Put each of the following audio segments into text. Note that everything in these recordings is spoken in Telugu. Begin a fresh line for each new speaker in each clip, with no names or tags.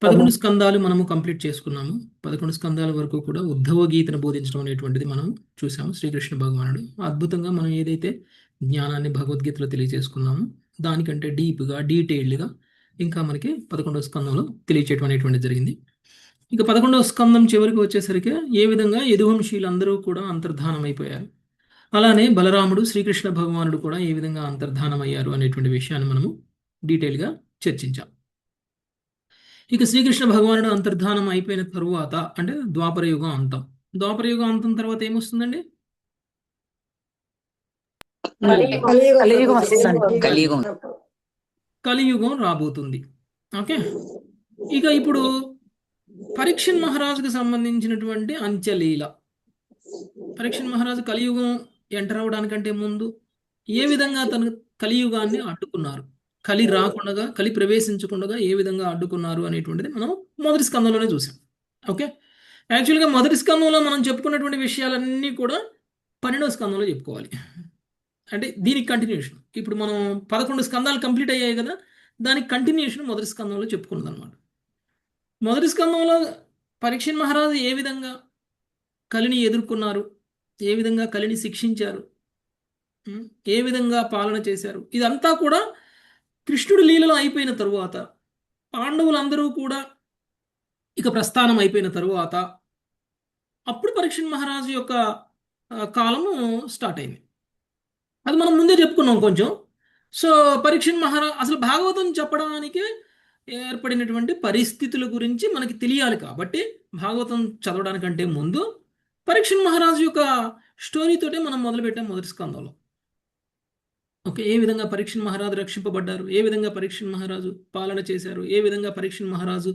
11 స్కందాలు మనము కంప్లీట్ చేసుకున్నాము. 11 స్కందాల వరకు కూడా ఉద్ధవ గీతను బోధించడం అనేటువంటిది మనం చూసాము. శ్రీకృష్ణ భగవానుడు అద్భుతంగా మనం ఏదైతే జ్ఞానాన్ని భగవద్గీతలో తెలియజేసుకున్నామో దానికంటే డీప్గా డీటెయిల్డ్గా ఇంకా మనకి 11వ స్కందంలో తెలియచేయడం అనేటువంటిది జరిగింది. ఇక 11వ స్కందం చివరికి వచ్చేసరికి ఏ విధంగా యదువంశీయులందరూ కూడా అంతర్ధానం అయిపోయారు, అలానే బలరాముడు శ్రీకృష్ణ భగవానుడు కూడా ఏ విధంగా అంతర్ధానం అయ్యారు అనేటువంటి విషయాన్ని మనము డీటెయిల్గా చర్చించాం. ఇక శ్రీకృష్ణ భగవానుడు అంతర్ధానం అయిపోయిన తరువాత అంటే ద్వాపర యుగం అంతం. ద్వాపర యుగం అంతం తర్వాత ఏమొస్తుందండి?
కలియుగం వస్తుంది.
కలియుగం
కలియుగం రాబోతుంది. ఓకే, ఇక ఇప్పుడు పరీక్షణ్ మహారాజుకు సంబంధించినటువంటి అంత్యలీల. పరీక్షణ్ మహారాజు కలియుగం ఎంటర్ అవడానికంటే ముందు ఏ విధంగా తన కలియుగాన్ని అడ్డుకున్నారు, కలి రాకుండా కలి ప్రవేశించకుండా ఏ విధంగా అడ్డుకున్నారు అనేటువంటిది మనం మొదటి స్కందంలోనే చూసాం. ఓకే, యాక్చువల్గా మొదటి స్కందంలో మనం చెప్పుకున్నటువంటి విషయాలన్నీ కూడా 12వ స్కందంలో చెప్పుకోవాలి. అంటే దీనికి కంటిన్యూషన్. ఇప్పుడు మనం 11 స్కందాలు కంప్లీట్ అయ్యాయి కదా, దానికి కంటిన్యూషన్ మొదటి స్కందంలో చెప్పుకున్నది అనమాట. మొదటి స్కందంలో పరీక్షణ్ మహారాజు ఏ విధంగా కలిని ఎదుర్కొన్నారు, ఏ విధంగా కలిని శిక్షించారు, ఏ విధంగా పాలన చేశారు, ఇదంతా కూడా కృష్ణుడి లీలలో అయిపోయిన తరువాత, పాండవులందరూ కూడా ఇక ప్రస్థానం అయిపోయిన తరువాత అప్పుడు పరీక్షణ్ మహారాజు యొక్క కాలము స్టార్ట్ అయింది. అది మనం ముందే చెప్పుకున్నాం కొంచెం. సో పరీక్షణ్ మహారాజు అసలు భాగవతం చెప్పడానికి ఏర్పడినటువంటి పరిస్థితుల గురించి మనకి తెలియాలి కాబట్టి భాగవతం చదవడానికంటే ముందు పరీక్షణ్ మహారాజు యొక్క స్టోరీతోటే మనం మొదలుపెట్టాం మొదటి స్కందంలో. ఓకే, ఏ విధంగా పరీక్షణ్ మహారాజు రక్షింపబడ్డారు, ఏ విధంగా పరీక్షణ్ మహారాజు పాలన చేశారు, ఏ విధంగా పరీక్షణ్ మహారాజు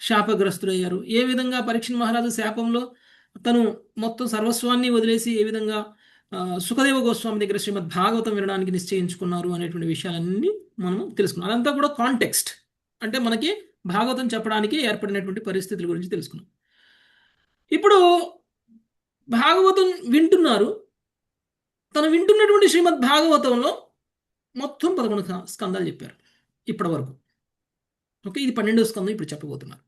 శాపగ్రస్తుడయ్యారు, ఏ విధంగా పరీక్షణ్ మహారాజు శాపంలో తను మొత్తం సర్వస్వాన్ని వదిలేసి ఏ విధంగా సుఖదేవ గోస్వామి దగ్గర శ్రీమద్ భాగవతం వినడానికి నిశ్చయించుకున్నారు అనేటువంటి విషయాలన్నీ మనం తెలుసుకున్నాం. అదంతా కూడా కాంటెక్స్ట్, అంటే మనకి భాగవతం చెప్పడానికి ఏర్పడినటువంటి పరిస్థితుల గురించి తెలుసుకున్నాం. ఇప్పుడు భాగవతం వింటున్నారు, తను వింటున్నటువంటి శ్రీమద్ భాగవతంలో మొత్తం 11 స్కందాలు చెప్పారు ఇప్పటి వరకు. ఓకే, ఇది 12వ స్కందం ఇప్పుడు చెప్పబోతున్నారు.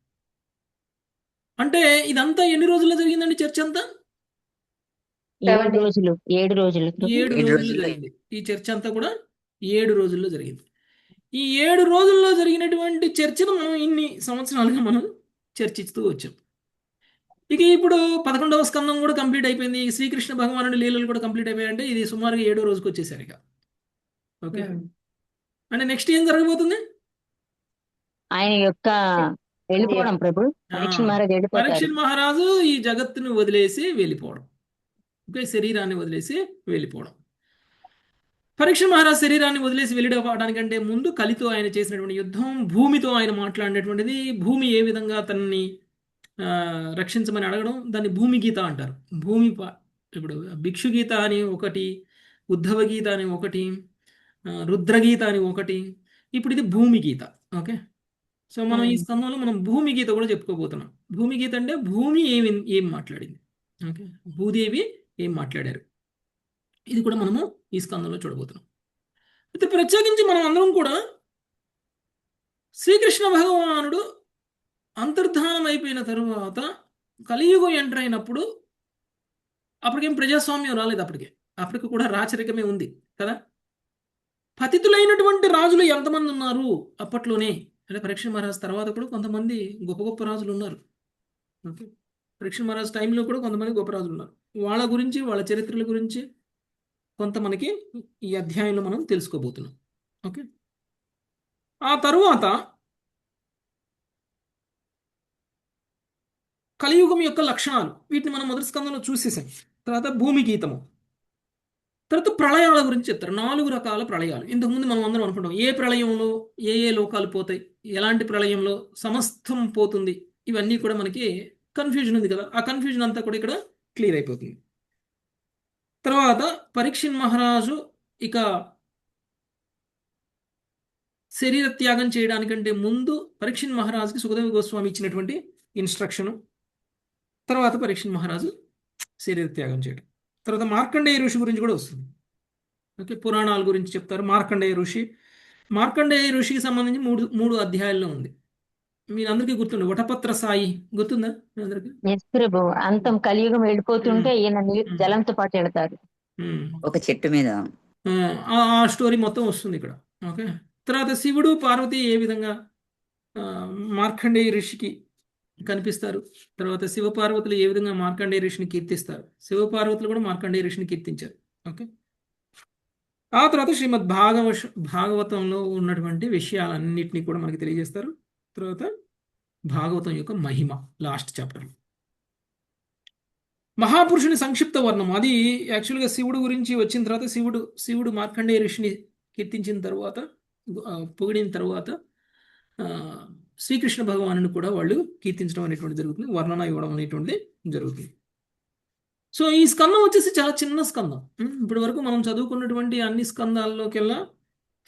అంటే ఇదంతా ఎన్ని రోజుల్లో జరిగిందండి చర్చ అంతా?
7 రోజులు 7 రోజులు
7 రోజుల్లో జరిగింది. ఈ చర్చ అంతా కూడా 7 రోజుల్లో జరిగింది. ఈ 7 రోజుల్లో జరిగినటువంటి చర్చను మనం ఇన్ని సంవత్సరాలుగా మనం చర్చిస్తూ వచ్చాం. ఇక ఇప్పుడు 11వ స్కందం కూడా కంప్లీట్ అయిపోయింది. శ్రీకృష్ణ భగవానుడి లీలలు కూడా కంప్లీట్ అయిపోయాయంటే ఇది సుమారుగా 7వ రోజుకి వచ్చేసారు ఇక. ఓకే, అంటే నెక్స్ట్ ఏం జరగబోతుంది?
ఆయన యొక్క వెళ్ళిపోవడం ప్రభు.
పరీక్షణ్ మహారాజు ఈ జగత్తును వదిలేసి వెళ్ళిపోవడం. ఓకే, శరీరాన్ని వదిలేసి వెళ్ళిపోవడం. పరీక్షణ్ మహారాజు శరీరాన్ని వదిలేసి వెళ్ళిపోవడానికంటే ముందు కలితో ఆయన చేసినటువంటి యుద్ధం, భూమితో ఆయన మాట్లాడినటువంటిది, భూమి ఏ విధంగా తనని రక్షించమని అడగడం, దాన్ని భూమి గీత అంటారు. భూమి ఇప్పుడు భిక్షు గీత అని ఒకటి, ఉద్ధవ గీత అని ఒకటి, రుద్రగీత అని ఒకటి, ఇప్పుడు ఇది భూమి గీత. ఓకే, సో మనం ఈ స్కందంలో మనం భూమి గీత కూడా చెప్పుకోబోతున్నాం. భూమి గీత అంటే భూమి ఏం మాట్లాడింది, ఓకే, భూదేవి ఏం మాట్లాడారు, ఇది కూడా మనము ఈ స్కందంలో చూడబోతున్నాం. అయితే ప్రత్యేకించి మనం అందరం కూడా శ్రీకృష్ణ భగవానుడు అంతర్ధానం అయిపోయిన తరువాత కలియుగం ఎంటర్ అయినప్పుడు అప్పటికేం ప్రజాస్వామ్యం రాలేదు. అప్పటికి కూడా రాచరికమే ఉంది కదా. పతితులైనటువంటి రాజులు ఎంతమంది ఉన్నారు అప్పట్లోనే అంటే పరీక్షణ్ మహారాజ్ తర్వాత కూడా కొంతమంది గొప్ప గొప్ప రాజులు ఉన్నారు. ఓకే, పరీక్షణ్ మహారాజ్ టైంలో కూడా కొంతమంది గొప్ప రాజులు ఉన్నారు. వాళ్ళ గురించి, వాళ్ళ చరిత్రల గురించి కొంత మనకి ఈ అధ్యాయంలో మనం తెలుసుకోబోతున్నాం. ఓకే, ఆ తరువాత కలియుగం యొక్క లక్షణాలు, వీటిని మనం మొదటి స్కందంలో చూసేసాం. తర్వాత భూమి గీతము, తర్వాత ప్రళయాల గురించి చెప్తారు. 4 రకాల ప్రళయాలు. ఇంతకుముందు మనం అందరం అనుకుంటాం ఏ ప్రళయంలో ఏ లోకాలు పోతాయి, ఎలాంటి ప్రళయంలో సమస్తం పోతుంది, ఇవన్నీ కూడా మనకి కన్ఫ్యూజన్ ఉంది కదా. ఆ కన్ఫ్యూజన్ అంతా కూడా ఇక్కడ క్లియర్ అయిపోతుంది. తర్వాత పరీక్షణ్ మహారాజు ఇక శరీర త్యాగం చేయడానికంటే ముందు పరీక్షణ్ మహారాజుకి సుఖదేవ గోస్వామి ఇచ్చినటువంటి ఇన్స్ట్రక్షను, తర్వాత పరీక్షణ్ మహారాజు శరీర త్యాగం చేయడం. తర్వాత మార్కండేయ ఋషి గురించి కూడా వస్తుంది. ఓకే, పురాణాల గురించి చెప్తారు. మార్కండేయ ఋషికి సంబంధించి మూడు అధ్యాయాల్లో ఉంది. మీరందరికీ గుర్తుండే వటపత్ర సాయి గుర్తుందా మీ అందరికి?
ఎస్ ప్రభు, అంతం కలియుగం వెళ్ళిపోతుంటే ఈయన
ఉమ్,
జలంతో పాటు వెళతాడు.
ఉమ్.
ఒక చెట్టు మీద.
ఆ స్టోరీ మొత్తం వస్తుంది ఇక్కడ. ఓకే. తర్వాత శివుడు పార్వతి ఏ విధంగా ఆ, మార్కండేయ ఋషికి కనిపిస్తారు, తర్వాత శివపార్వతులు ఏ విధంగా మార్కండేయ ఋషిని కీర్తిస్తారు, శివపార్వతులు కూడా మార్కండేయ ఋషిని కీర్తించారు. ఓకే. ఆ తర్వాత శ్రీమద్ భాగవతంలో ఉన్నటువంటి విషయాలన్నింటినీ కూడా మనకి తెలియజేస్తారు. తర్వాత భాగవతం యొక్క మహిమ లాస్ట్ చాప్టర్. మహాపురుషుని సంక్షిప్త వర్ణం అది యాక్చువల్గా శివుడు గురించి వచ్చిన తర్వాత శివుడు మార్కండేయ ఋషిని కీర్తించిన తర్వాత, పొగిడిన తర్వాత ఆ, శ్రీకృష్ణ భగవాను కూడా వాళ్ళు కీర్తించడం అనేటువంటి జరుగుతుంది, వర్ణన ఇవ్వడం అనేటువంటిది జరుగుతుంది. సో ఈ స్కందం వచ్చేసి చాలా చిన్న స్కందం. ఇప్పటి వరకు మనం చదువుకున్నటువంటి అన్ని స్కందాల్లోకెల్లా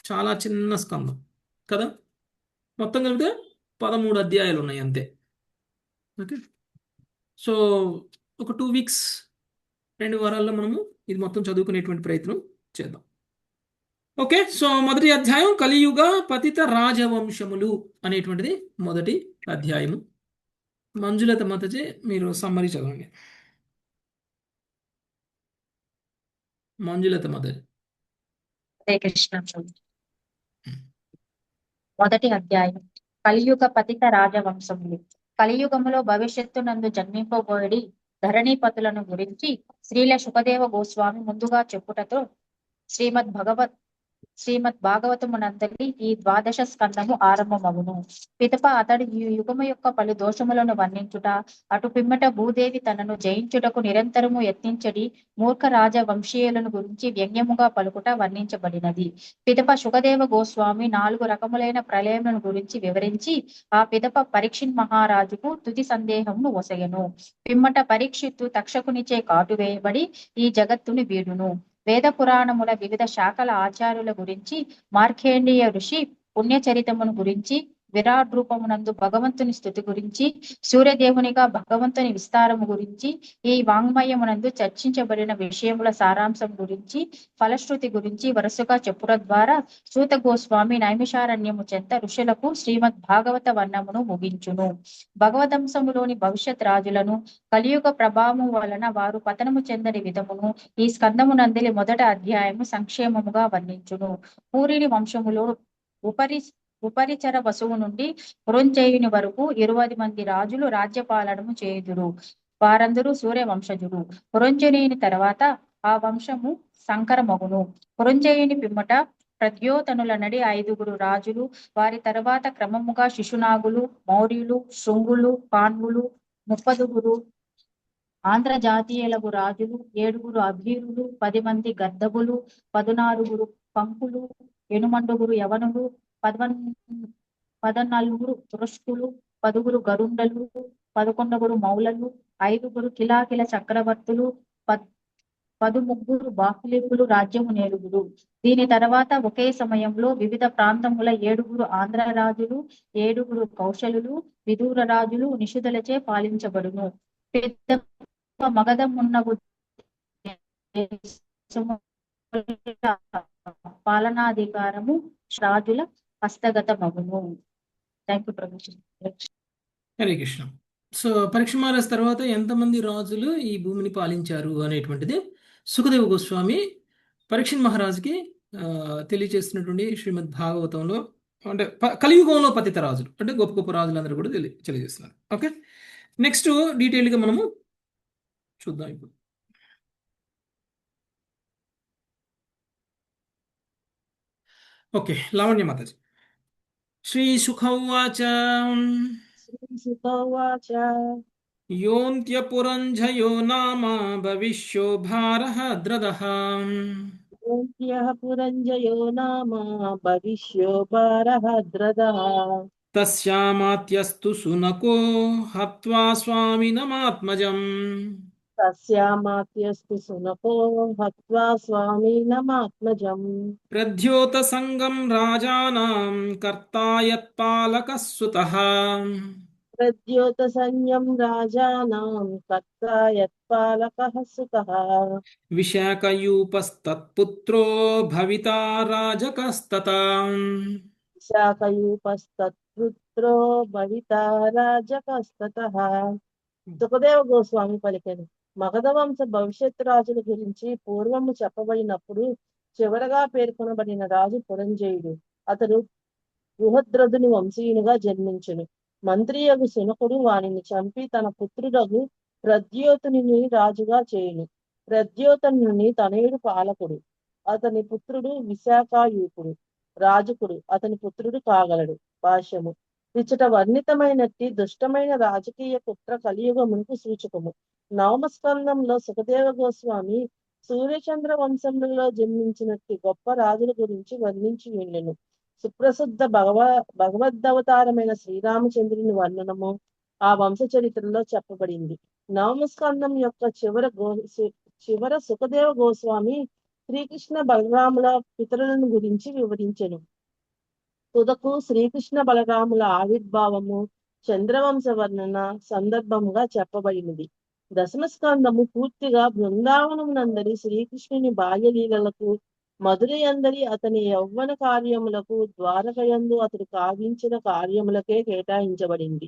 చాలా చిన్న స్కందం కదా. మొత్తం కలిపితే 13 అధ్యాయాలు ఉన్నాయి అంతే. ఓకే. సో ఒక 2 వీక్స్ 2 వారాల్లో మనము ఇది మొత్తం చదువుకునేటువంటి ప్రయత్నం చేద్దాం. ఓకే. సో మొదటి అధ్యాయం కలియుగ పతిత రాజవంశములు అనేటువంటిది మొదటి అధ్యాయము. మంజులత మాతజీ మీరు సమ్మరీ చదవండి. మంజులత మాతజీ.
హరే కృష్ణ. మొదటి అధ్యాయం కలియుగ పతిత రాజవంశములు. కలియుగములో భవిష్యత్తునందు జన్మింపబోయడి ధరణీపతులను గురించి శ్రీల శుకదేవ గోస్వామి ముందుగా చెప్పుటతో శ్రీమద్ భాగవతమునందలి ఈ ద్వాదశ స్కందము ఆరంభమగును. పిదప అతడు ఈ యుగము యొక్క పలు దోషములను వర్ణించుట, అటు పిమ్మట భూదేవి తనను జయించుటకు నిరంతరము యత్నించడి మూర్ఖ రాజ వంశీయులను గురించి వ్యంగ్యముగా పలుకుట వర్ణించబడినది. పిదప శుకదేవ గోస్వామి 4 రకములైన ప్రళయములను గురించి వివరించి ఆ పిదప పరీక్షిత్ మహారాజుకు తుది సందేహమును ఒసగెను. పిమ్మట పరీక్షిత్తు తక్షకునిచే కాటు వేయబడి ఈ జగత్తును వీడును. వేద పురాణముల వివిధ శాఖల ఆచార్యుల గురించి, మార్కండేయ ఋషి పుణ్యచరితమును గురించి, విరాట్ రూపమునందు భగవంతుని స్థుతి గురించి, సూర్యదేవునిగా భగవంతుని విస్తారము గురించి, ఈ వాంగ్మయమునందు చర్చించబడిన విషయముల సారాంశం గురించి, ఫలశ్రుతి గురించి వరుసగా చెప్పుట ద్వారా సూత గోస్వామి నైమిషారణ్యము చెంత ఋషులకు శ్రీమద్ భాగవత వర్ణమును ముగించును. భగవదంశములోని భవిష్యత్ రాజులను, కలియుగ ప్రభావము వలన వారు పతనము చెందని విధమును ఈ స్కందమునందలి మొదటి అధ్యాయము సంక్షేమముగా వర్ణించును. పూరిని వంశములో ఉపరిచర వసువు నుండి పురంజయుని వరకు 20 మంది రాజులు రాజ్యపాలనము చేయుదురు. వారందరూ సూర్యవంశజుడు. పురంజయుని తర్వాత ఆ వంశము సంకరమగును. పురంజయుని పిమ్మట ప్రద్యోతనుల నడి 5 రాజులు, వారి తర్వాత క్రమముగా శిశునాగులు, మౌర్యులు, శృంగులు, పాండ్వులు, 30 ఆంధ్ర జాతీయులకు రాజులు, 7 అభీరులు, 10 మంది గర్ధబులు, 16 పంపులు, 8 యవనులు, 14 తురష్కులు, 10 గరుండలు, 11 మౌలలు, 5 కిలాకిల చక్రవర్తులు, 13 బాహ్లికులు రాజ్యము నేలుగురు. దీని తర్వాత ఒకే సమయంలో వివిధ ప్రాంతముల 7 ఆంధ్ర రాజులు, 7 కౌశలులు, విదూర రాజులు నిషుదలచే పాలించబడును. పెద్ద మగధమున్నగు పాలనాధికారము రాజుల హస్తగతమగును. Thank you Prabhu.
Hare Krishna. So పరీక్ష మహారాజ్ తర్వాత ఎంతమంది రాజులు ఈ భూమిని పాలించారు అనేటువంటిది సుఖదేవ గోస్వామి పరీక్షిత్ మహారాజుకి తెలియజేస్తున్నటువంటి శ్రీమద్ భాగవతంలో, అంటే కలియుగంలో పతిత రాజులు అంటే గొప్ప గొప్ప రాజులందరూ కూడా తెలియజేస్తున్నారు. ఓకే. నెక్స్ట్ డీటెయిల్గా మనము చూద్దాం ఇప్పుడు. ఓకే. లావణ్య మాతాజీ. శ్రీశుక ఉవాచ యోంత్యపురంజయో నామ భవిష్యో భారహద్రదః
పురంజయో నామ భవిష్యో భారహద్రదః
తస్యామాత్యస్తు సునకో హత్వా స్వామినమాత్మజం
తస్యామాత్యస్తు సునకో హత్వా స్వామినమాత్మజం
ప్రద్యోత సంగం రాజానాం కర్తాయత్పాలకః సుతః
ప్రద్యోత సైన్యం రాజానాం కర్తా యత్పాలకః సుతః
విశాఖయూపస్తత్పుత్రో భవితా రాజకస్తతా
శాకయూపస్తత్పుత్రో పుత్రో భవితా రాజకస్తతః. సుఖదేవ గోస్వామి పలికెను, మగధ వంశ భవిష్యత్ రాజుల గురించి పూర్వము చెప్పబడినప్పుడు చివరగా పేర్కొనబడిన రాజు పురంజయుడు. అతడు బృహద్రథుని వంశీయునిగా జన్మించును. మంత్రియగు శునకుడు వానిని చంపి తన పుత్రుడగు ప్రద్యోతుని రాజుగా చేయును. ప్రద్యోతనుని తనయుడు పాలకుడు. అతని పుత్రుడు విశాఖాయూపుడు రాజకుడు. అతని పుత్రుడు కాగలడు. భాష్యము. ఇచ్చట వర్ణితమైనట్టి దుష్టమైన రాజకీయ కుట్ర కలియుగమునకు సూచకము. నవమ స్కందంలో సుఖదేవ గోస్వామి సూర్యచంద్ర వంశములలో జన్మించినట్టి గొప్ప రాజుల గురించి వర్ణించి ఉండెను. సుప్రసిద్ధ భగవద్దవతారమైన శ్రీరామచంద్రుని వర్ణనము ఆ వంశ చరిత్రలో చెప్పబడింది. నవమ స్కందం యొక్క చివర సుఖదేవ గోస్వామి శ్రీకృష్ణ బలరాముల పితరులను గురించి వివరించెను. తుదకు శ్రీకృష్ణ బలరాముల ఆవిర్భావము చంద్రవంశ వర్ణన సందర్భంగా చెప్పబడినది. దశమ స్కందము పూర్తిగా బృందావనమునందరి శ్రీకృష్ణుని బాల్యలీలలకు, మధురయందరి అతని యౌవన కార్యములకు, ద్వారకయందు అతడు కావించిన కార్యములకే కేటాయించబడింది.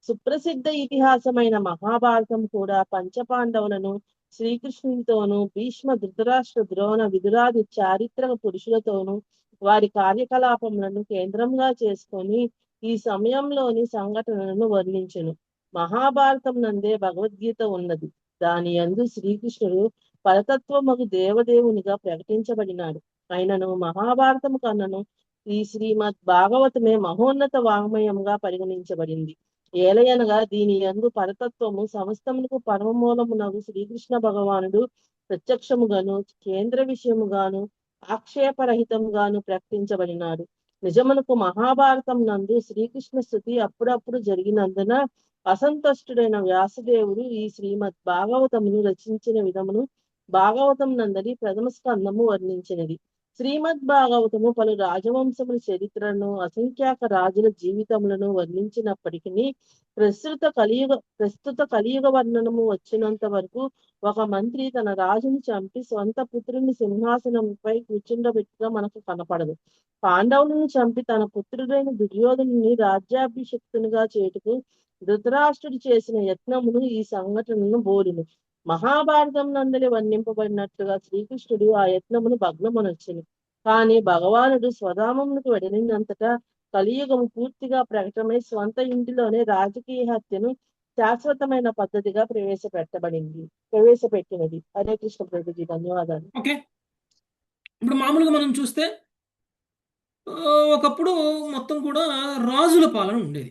సుప్రసిద్ధ ఇతిహాసమైన మహాభారతం కూడా పంచపాండవులను శ్రీకృష్ణునితోనూ, భీష్మ, ధృతరాష్ట్ర, ద్రోణ, విదురాది చారిత్రక పురుషులతోనూ వారి కార్యకలాపములను కేంద్రంగా చేసుకొని ఈ సమయంలోని సంఘటనలను వర్ణించెను. మహాభారతం నందే భగవద్గీత ఉన్నది. దాని యందు శ్రీకృష్ణుడు పరతత్వమగు దేవదేవునిగా ప్రకటించబడినాడు. అయినను మహాభారతము కన్నను ఈ శ్రీమద్ భాగవతమే మహోన్నత వాంగ్మయంగా పరిగణించబడింది. ఏలయనగా దీని యందు పరతత్వము సమస్తమునకు పరమమూలమునగు శ్రీకృష్ణ భగవానుడు ప్రత్యక్షముగాను, కేంద్ర విషయముగాను, ఆక్షేపరహితముగాను ప్రకటించబడినాడు. నిజమునకు మహాభారతం నందు శ్రీకృష్ణ స్తుతి అప్పుడప్పుడు జరిగినందున అసంతుష్టుడైన వ్యాసదేవుడు ఈ శ్రీమద్ భాగవతమును రచించిన విధమును భాగవతం నందలి ప్రథమ స్కందము వర్ణించినది. శ్రీమద్ భాగవతము పలు రాజవంశముల చరిత్రను, అసంఖ్యాక రాజుల జీవితములను వర్ణించినప్పటికీ ప్రస్తుత కలియుగ వర్ణనము వచ్చినంత వరకు ఒక మంత్రి తన రాజును చంపి స్వంత పుత్రుని సింహాసనంపై కూర్చుండబెట్టుగా మనకు కనపడదు. పాండవులను చంపి తన పుత్రుడైన దుర్యోధనుని రాజ్యాభిషిక్తునిగా చేటుకు ధృతరాష్ట్రుడు చేసిన యత్నమును ఈ సంఘటనను బోలును. మహాభారతం నందలి వర్ణింపబడినట్లుగా శ్రీకృష్ణుడు ఆ యత్నమును భగ్నమునొచ్చెను. కానీ భగవానుడు స్వధామమునకు వెడలినంతటా కలియుగము పూర్తిగా ప్రకటమై స్వంత ఇంటిలోనే రాజకీయ హత్యను శాశ్వతమైన పద్ధతిగా ప్రవేశపెట్టినది. హరే కృష్ణ ప్రభుజీ, ధన్యవాదాలు.
ఓకే. ఇప్పుడు మామూలుగా మనం చూస్తే ఒకప్పుడు మొత్తం కూడా రాజుల పాలన ఉండేది.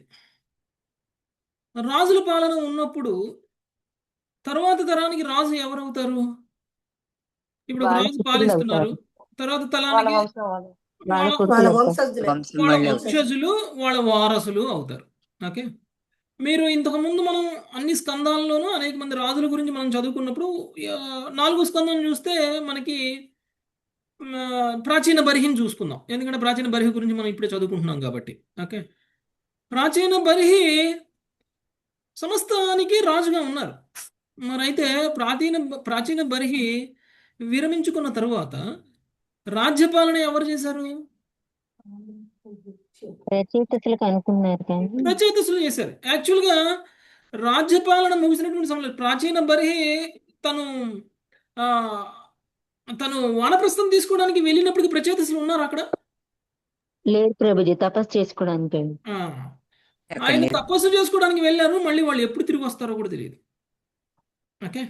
రాజుల పాలన ఉన్నప్పుడు తర్వాత తరానికి రాజు ఎవరవుతారు? ఇప్పుడు ఒక
వాళ్ళ
రాజు
పుత్రులు
పాలిస్తున్నారు,
అవుతారు.
తర్వాత
వాళ్ళ
తలానికి
వంశం వాళ్ళు.
వాళ్ళ
వా-
కొడుకులు
వాళ్ళ
అవుతారు.
వంశస్థులే.
వంశం
వాళ్ళ
వాళ్ళే
వంశజులు, వాళ్ళ వారసులు అవుతారు. ఓకే. మీరు ఇంతకుముందు మనం అన్ని స్కందాల్లోనూ అనేక మంది రాజుల గురించి మనం చదువుకున్నప్పుడు 4వ స్కందం చూస్తే మనకి ప్రాచీన బర్హిని చూసుకుందాం. ఎందుకంటే ప్రాచీన బర్హి గురించి మనం ఇప్పుడే చదువుకుంటున్నాం కాబట్టి. ఓకే. ప్రాచీన బర్హి సమస్తానికి రాజుగా ఉన్నారు. మరైతే ప్రాచీన బర్హి విరమించుకున్న తరువాత రాజ్యపాలన ఎవరు చేశారు?
రచయితలకు అనుకున్నారు కానీ
రచయితసులు చేశారు. యాక్చువల్గా రాజ్యపాలన ముగిసినటువంటి సమయంలో ప్రాచీన బర్హి తను ఆ, తను వానప్రస్థం తీసుకోవడానికి వెళ్ళినప్పటికీ రచయితసులు ఉన్నారు అక్కడ.
లేదు ప్రభుజీ, తపస్సు చేసుకోవడానికి.
ఆ,
అక్కడ
ఆయన
నిర్-
తపస్సు చేసుకోవడానికి వెళ్ళారు. మళ్ళీ వాళ్ళు ఎప్పుడు తిరిగి వస్తారో కూడా తెలియదు. ఓకే.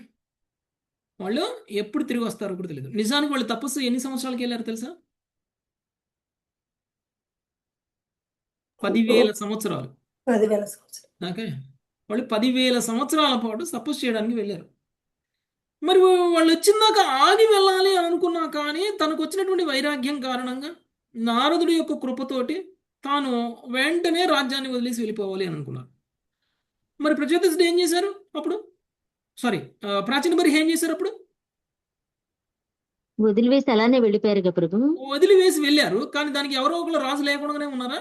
వాళ్ళు ఎప్పుడు తిరిగి వస్తారో కూడా తెలియదు. నిజానికి వాళ్ళు తపస్సు ఎన్ని సంవత్సరాలకి వెళ్ళారు తెలుసా? 10,000 సంవత్సరాలు.
10,000 సంవత్సరాలు.
ఓకే. వాళ్ళు 10,000 సంవత్సరాల పాటు తపస్సు చేయడానికి వెళ్ళారు. మరి వాళ్ళు వచ్చిందాక ఆగి వెళ్ళాలి అని అనుకున్నా కానీ తనకు వచ్చినటువంటి వైరాగ్యం కారణంగా నారదుడి యొక్క కృపతోటి తాను వెంటనే రాజ్యాన్ని వదిలేసి వెళ్ళిపోవాలి అని అనుకున్నారు. మరి ప్రచోదసుడు ఏం చేశారు అప్పుడు? ప్రాచీన బర్హి ఏం చేశారు అప్పుడు?
వదిలివేసి అలానే వెళ్ళిపోయారు కదా ప్రభు.
వదిలివేసి వెళ్ళారు. కానీ దానికి ఎవరో ఒకరు రాజు లేకుండానే ఉన్నారా?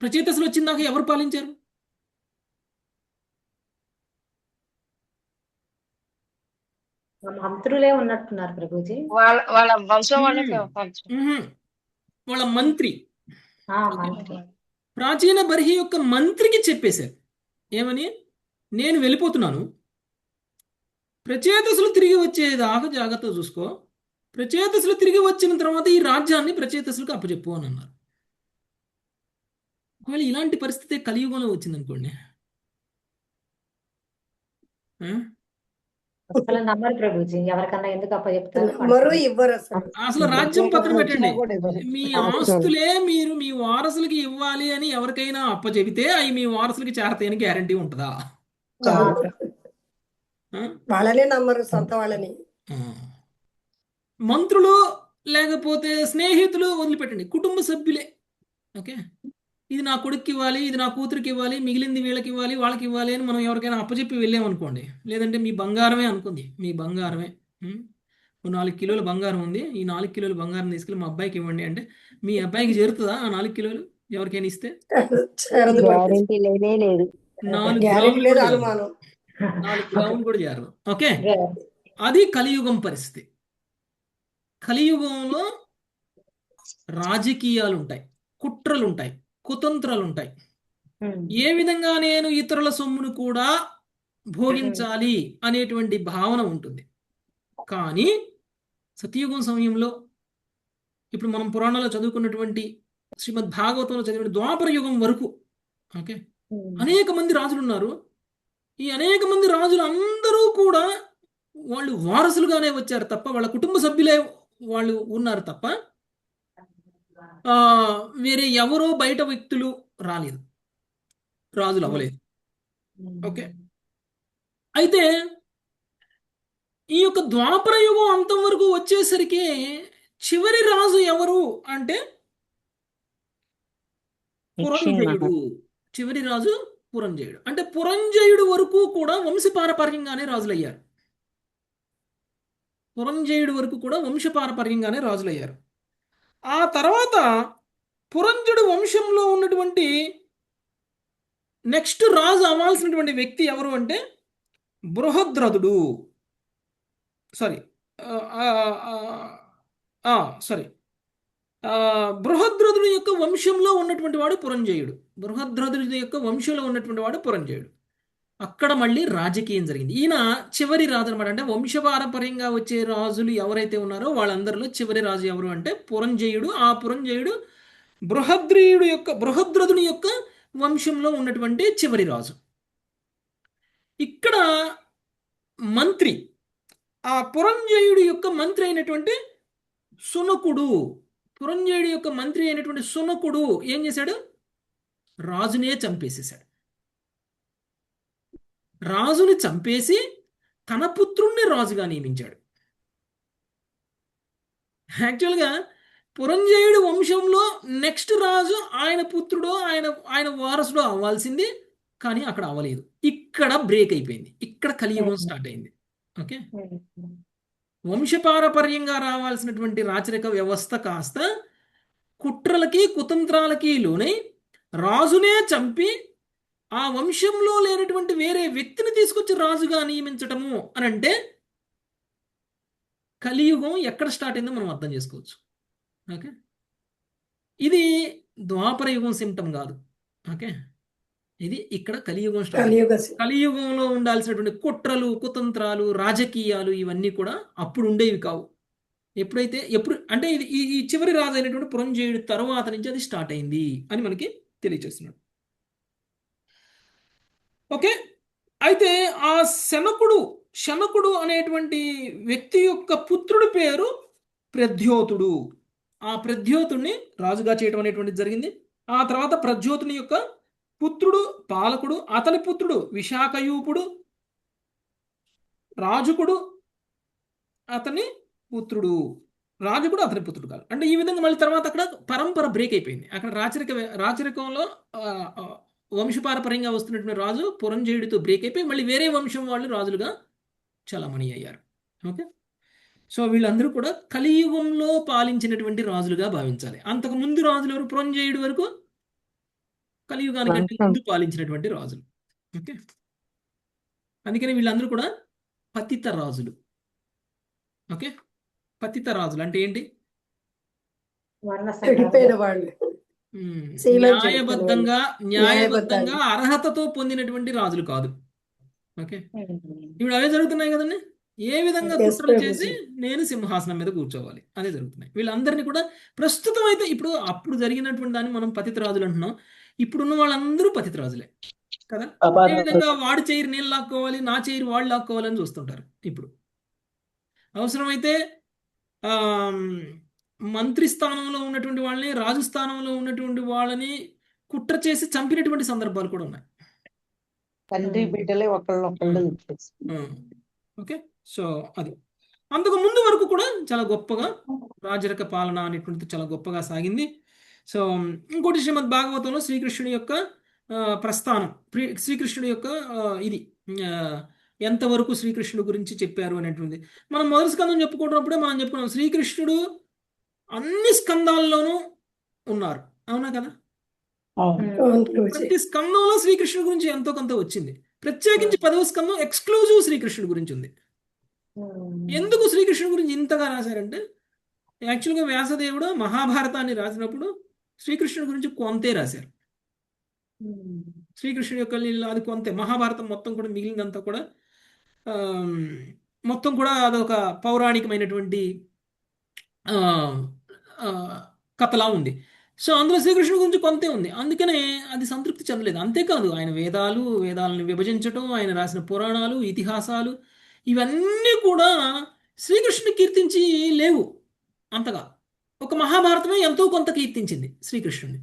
ప్రచేతసులు వచ్చిందాక ఎవరు పాలించారు?
మంత్రులే ఉన్నట్టున్నారు ప్రభుజీ.
వాళ్ళ వంశం వాళ్ళకే
మ్మ్. వాళ్ళ మంత్రి
మంత్రి.
ప్రాచీన బర్హి యొక్క మంత్రికి చెప్పేశారు ఏమని, నేను వెళ్ళిపోతున్నాను, ప్రచేతసులు తిరిగి వచ్చేదాకా జాగ్రత్తగా చూసుకో, ప్రచేతసులు తిరిగి వచ్చిన తర్వాత ఈ రాజ్యాన్ని ప్రచేతసులకు అప్పచెప్పు అని అన్నారు. ఒకవేళ ఇలాంటి పరిస్థితి కలియుగంలో వచ్చిందనుకోండి, ఆ?
అసలు నమ్మరు ప్రభుజీ, ఎవరికన్నా ఎందుకు అప్పచెప్తారు?
నమ్మరు, ఇవ్వరు అసలు.
అసలు రాజ్యం పక్కన
ప్రత్యేకతలు వచ్చినా
పెట్టండి,
కూడా ఇవ్వరు.
మీ ఆస్తులే మీరు మీ వారసులకి ఇవ్వాలి అని ఎవరికైనా అప్పచెబితే అవి మీ వారసులకి చేరతాయని గ్యారంటీ ఉంటుందా?
కాదు.
ఆ?
వాళ్ళనే నమ్మరు, సొంత వాళ్ళని.
ఆ. మంత్రులు లేకపోతే స్నేహితులు వదిలిపెట్టండి, కుటుంబ సభ్యులే. ఓకే, ఇది నా కొడుక్కి ఇవ్వాలి, ఇది నా కూతురికి ఇవ్వాలి, మిగిలింది వీళ్ళకి ఇవ్వాలి, వాళ్ళకి ఇవ్వాలి అని మనం ఎవరికైనా అప్పచెప్పి వెళ్ళామనుకోండి, లేదంటే మీ బంగారమే అనుకుంది, మీ బంగారమే, ఉం? ఓ 4 కిలోల బంగారం ఉంది, ఈ 4 కిలోల బంగారం తీసుకెళ్ళి మా అబ్బాయికి ఇవ్వండి అంటే మీ అబ్బాయికి చేరుతుందా ఆ 4 కిలోలు ఎవరికైనా ఇస్తే?
చేరదు బాబు.
గ్యారెంటీ లేనే లేదు.
4
గ్యారెంటీ
గ్రాములు
లేదు,
కూడా చేరదు,
అనుమానం.
4 గ్రాములు కూడా చేరదు. ఓకే, అది కలియుగం పరిస్థితి. కలియుగంలో రాజకీయాలు ఉంటాయి, కుట్రలు ఉంటాయి, కుతంత్రాలు ఉంటాయి. ఏ విధంగా నేను ఇతరుల సొమ్మును కూడా భోగించాలి అనేటువంటి భావన ఉంటుంది. కానీ సత్యయుగం సమయంలో ఇప్పుడు మనం పురాణాల్లో చదువుకున్నటువంటి శ్రీమద్ భాగవతంలో చదివిన ద్వాపర యుగం వరకు, ఓకే, అనేక మంది రాజులు ఉన్నారు. ఈ అనేక మంది రాజులు అందరూ కూడా వాళ్ళు వారసులుగానే వచ్చారు తప్ప, వాళ్ళ కుటుంబ సభ్యులే వాళ్ళు ఉన్నారు తప్ప వేరే ఎవరో బయట వ్యక్తులు రాలేదు, రాజులు అవ్వలేదు. ఓకే, అయితే ఈ యొక్క ద్వాపర యుగం అంతం వరకు వచ్చేసరికి చివరి రాజు ఎవరు అంటే పురంజయుడు. చివరి రాజు పురంజయుడు. అంటే పురంజయుడు వరకు కూడా వంశపారపర్యంగానే రాజులయ్యారు. పురంజయుడు వరకు కూడా వంశపారపర్యంగానే రాజులయ్యారు. ఆ తర్వాత పురంజయుడు వంశంలో ఉన్నటువంటి నెక్స్ట్ రాజు అవ్వాల్సినటువంటి వ్యక్తి ఎవరు అంటే బృహద్రథుడు. బృహద్రథుడి యొక్క వంశంలో ఉన్నటువంటి వాడు పురంజయుడు. బృహద్రథుడి యొక్క వంశంలో ఉన్నటువంటి వాడు పురంజయుడు. అక్కడ మళ్ళీ రాజకీయం జరిగింది. ఈయన చివరి రాజు అనమాట. అంటే వంశపారంపర్యంగా వచ్చే రాజులు ఎవరైతే ఉన్నారో వాళ్ళందరిలో చివరి రాజు ఎవరు అంటే పురంజయుడు. ఆ పురంజయుడు బృహద్రథుని యొక్క వంశంలో ఉన్నటువంటి చివరి రాజు. ఇక్కడ మంత్రి, ఆ పురంజయుడు యొక్క మంత్రి అయినటువంటి సునకుడు, పురంజయుడి యొక్క మంత్రి అయినటువంటి సునకుడు ఏం చేశాడు? రాజునే చంపేసేశాడు. రాజుని చంపేసి తన పుత్రుణ్ణి రాజుగా నియమించాడు. యాక్చువల్గా పురంజయుడి వంశంలో నెక్స్ట్ రాజు ఆయన పుత్రుడో ఆయన వారసుడో అవ్వాల్సింది, కానీ అక్కడ అవ్వలేదు. ఇక్కడ బ్రేక్ అయిపోయింది, ఇక్కడ కలియుగం స్టార్ట్ అయింది. ఓకే, వంశపారపర్యంగా రావాల్సినటువంటి రాచరిక వ్యవస్థ కాస్త కుట్రలకి కుతంత్రాలకి లోనై రాజునే చంపి ఆ వంశంలో లేనటువంటి వేరే వ్యక్తిని తీసుకొచ్చి రాజుగా నియమించటము అని అంటే కలియుగం ఎక్కడ స్టార్ట్ అయిందో మనం అర్థం చేసుకోవచ్చు. ఓకే, ఇది ద్వాపర యుగం సిమ్టమ్ కాదు. ఓకే, ఇది ఇక్కడ కలియుగం స్టార్ట్. కలియుగంలో ఉండాల్సినటువంటి కుట్రలు కుతంత్రాలు రాజకీయాలు ఇవన్నీ కూడా అప్పుడు ఉండేవి కావు. ఎప్పుడు అంటే ఇది ఈ చివరి రాజు అయినటువంటి పురంజయుడి తర్వాత నుంచి అది స్టార్ట్ అయింది అని మనకి తెలియజేస్తున్నాడు. ఓకే, అయితే ఆ శనకుడు అనేటువంటి వ్యక్తి యొక్క పుత్రుడి పేరు ప్రద్యోతుడు. ఆ ప్రద్యోతుడిని రాజుగా చేయడం అనేటువంటిది జరిగింది. ఆ తర్వాత ప్రద్యోతుని యొక్క పుత్రుడు పాలకుడు, అతని పుత్రుడు విశాఖయూపుడు, రాజుకుడు అతని పుత్రుడు, రాజుకుడు అతని పుత్రుడు కాదు. అంటే ఈ విధంగా మళ్ళీ తర్వాత అక్కడ పరంపర బ్రేక్ అయిపోయింది. అక్కడ రాచరికంలో వంశపారపర్యంగా వస్తున్నటువంటి రాజు పురంజయుడితో బ్రేక్ అయిపోయి మళ్ళీ వేరే వంశం వాళ్ళు రాజులుగా చలామణి అయ్యారు. ఓకే, సో వీళ్ళందరూ కూడా కలియుగంలో పాలించినటువంటి రాజులుగా భావించాలి. అంతకు ముందు రాజులు ఎవరు? పురంజయుడి వరకు కలియుగానికంటే ముందు పాలించినటువంటి రాజులు. ఓకే, అందుకని వీళ్ళందరూ కూడా పతిత రాజులు. ఓకే, పతిత రాజులు అంటే ఏంటి?
శీలం చెప్తారు వాళ్ళు.
న్యాయబద్ధంగా
న్యాయబద్ధంగా.
అర్హతతో పొందినటువంటి రాజులు కాదు. ఓకే, ఇప్పుడు అవే జరుగుతున్నాయి కదండి. ఏ విధంగా
Yes,
కుట్రలు
ప్రభుజీ.
చేసి నేను సింహాసనం మీద కూర్చోవాలి అదే జరుగుతున్నాయి. వీళ్ళందరినీ కూడా ప్రస్తుతం అయితే ఇప్పుడు అప్పుడు జరిగినటువంటి దాన్ని మనం పతిత రాజులు అంటున్నాం. ఇప్పుడున్న వాళ్ళందరూ పతిత రాజులే కదా. ఏ విధంగా వాడి చైర్ నేను లాక్కోవాలి, నా చైర్ వాడు లాక్కోవాలని చూస్తుంటారు. ఇప్పుడు అవసరమైతే మంత్రి స్థానంలో ఉన్నటువంటి వాళ్ళని, రాజు స్థానంలో ఉన్నటువంటి వాళ్ళని కుట్ర చేసి చంపినటువంటి సందర్భాలు కూడా ఉన్నాయి.
తండ్రి బిడ్డలే ఒకళ్ళొకళ్ళు
ఓకే, సో అది అంతకు ముందు వరకు కూడా చాలా గొప్పగా రాజరిక పాలన అనేటువంటిది చాలా గొప్పగా సాగింది. సో ఇంకోటి శ్రీమద్ భాగవతంలో శ్రీకృష్ణుడి యొక్క ప్రస్థానం, శ్రీకృష్ణుడి యొక్క ఇది ఎంతవరకు శ్రీకృష్ణుడి గురించి చెప్పారు అనేటువంటిది మనం మొదటి స్కందం చెప్పుకున్నప్పుడే మనం చెప్పుకున్నాం. శ్రీకృష్ణుడు అన్ని స్కందాల్లోనూ ఉన్నారు, అవునా కదా.
అవును ప్రభుజీ.
ప్రతి స్కందంలో శ్రీకృష్ణుడి గురించి ఎంతో కొంత వచ్చింది. ప్రత్యేకించి 10వ స్కందం ఎక్స్క్లూజివ్ శ్రీకృష్ణుడి గురించి ఉంది. ఎందుకు శ్రీకృష్ణుడి గురించి ఇంతగా రాశారంటే, యాక్చువల్గా వ్యాసదేవుడు మహాభారతాన్ని రాసినప్పుడు శ్రీకృష్ణుడి గురించి కొంతే రాశారు. శ్రీకృష్ణుడి యొక్క లీల అది కొంతే. మహాభారతం మొత్తం కూడా మిగిలినంతా కూడా మొత్తం కూడా అదొక పౌరాణికమైనటువంటి కథలా ఉంది. సో అందులో శ్రీకృష్ణుడి గురించి కొంతే ఉంది. అందుకనే అది సంతృప్తి చెందలేదు. అంతేకాదు ఆయన వేదాలను విభజించటం, ఆయన రాసిన పురాణాలు, ఇతిహాసాలు ఇవన్నీ కూడా శ్రీకృష్ణుని కీర్తించి లేవు అంతగా. ఒక మహాభారతమే ఎంతో కొంత కీర్తించింది శ్రీకృష్ణుడిని,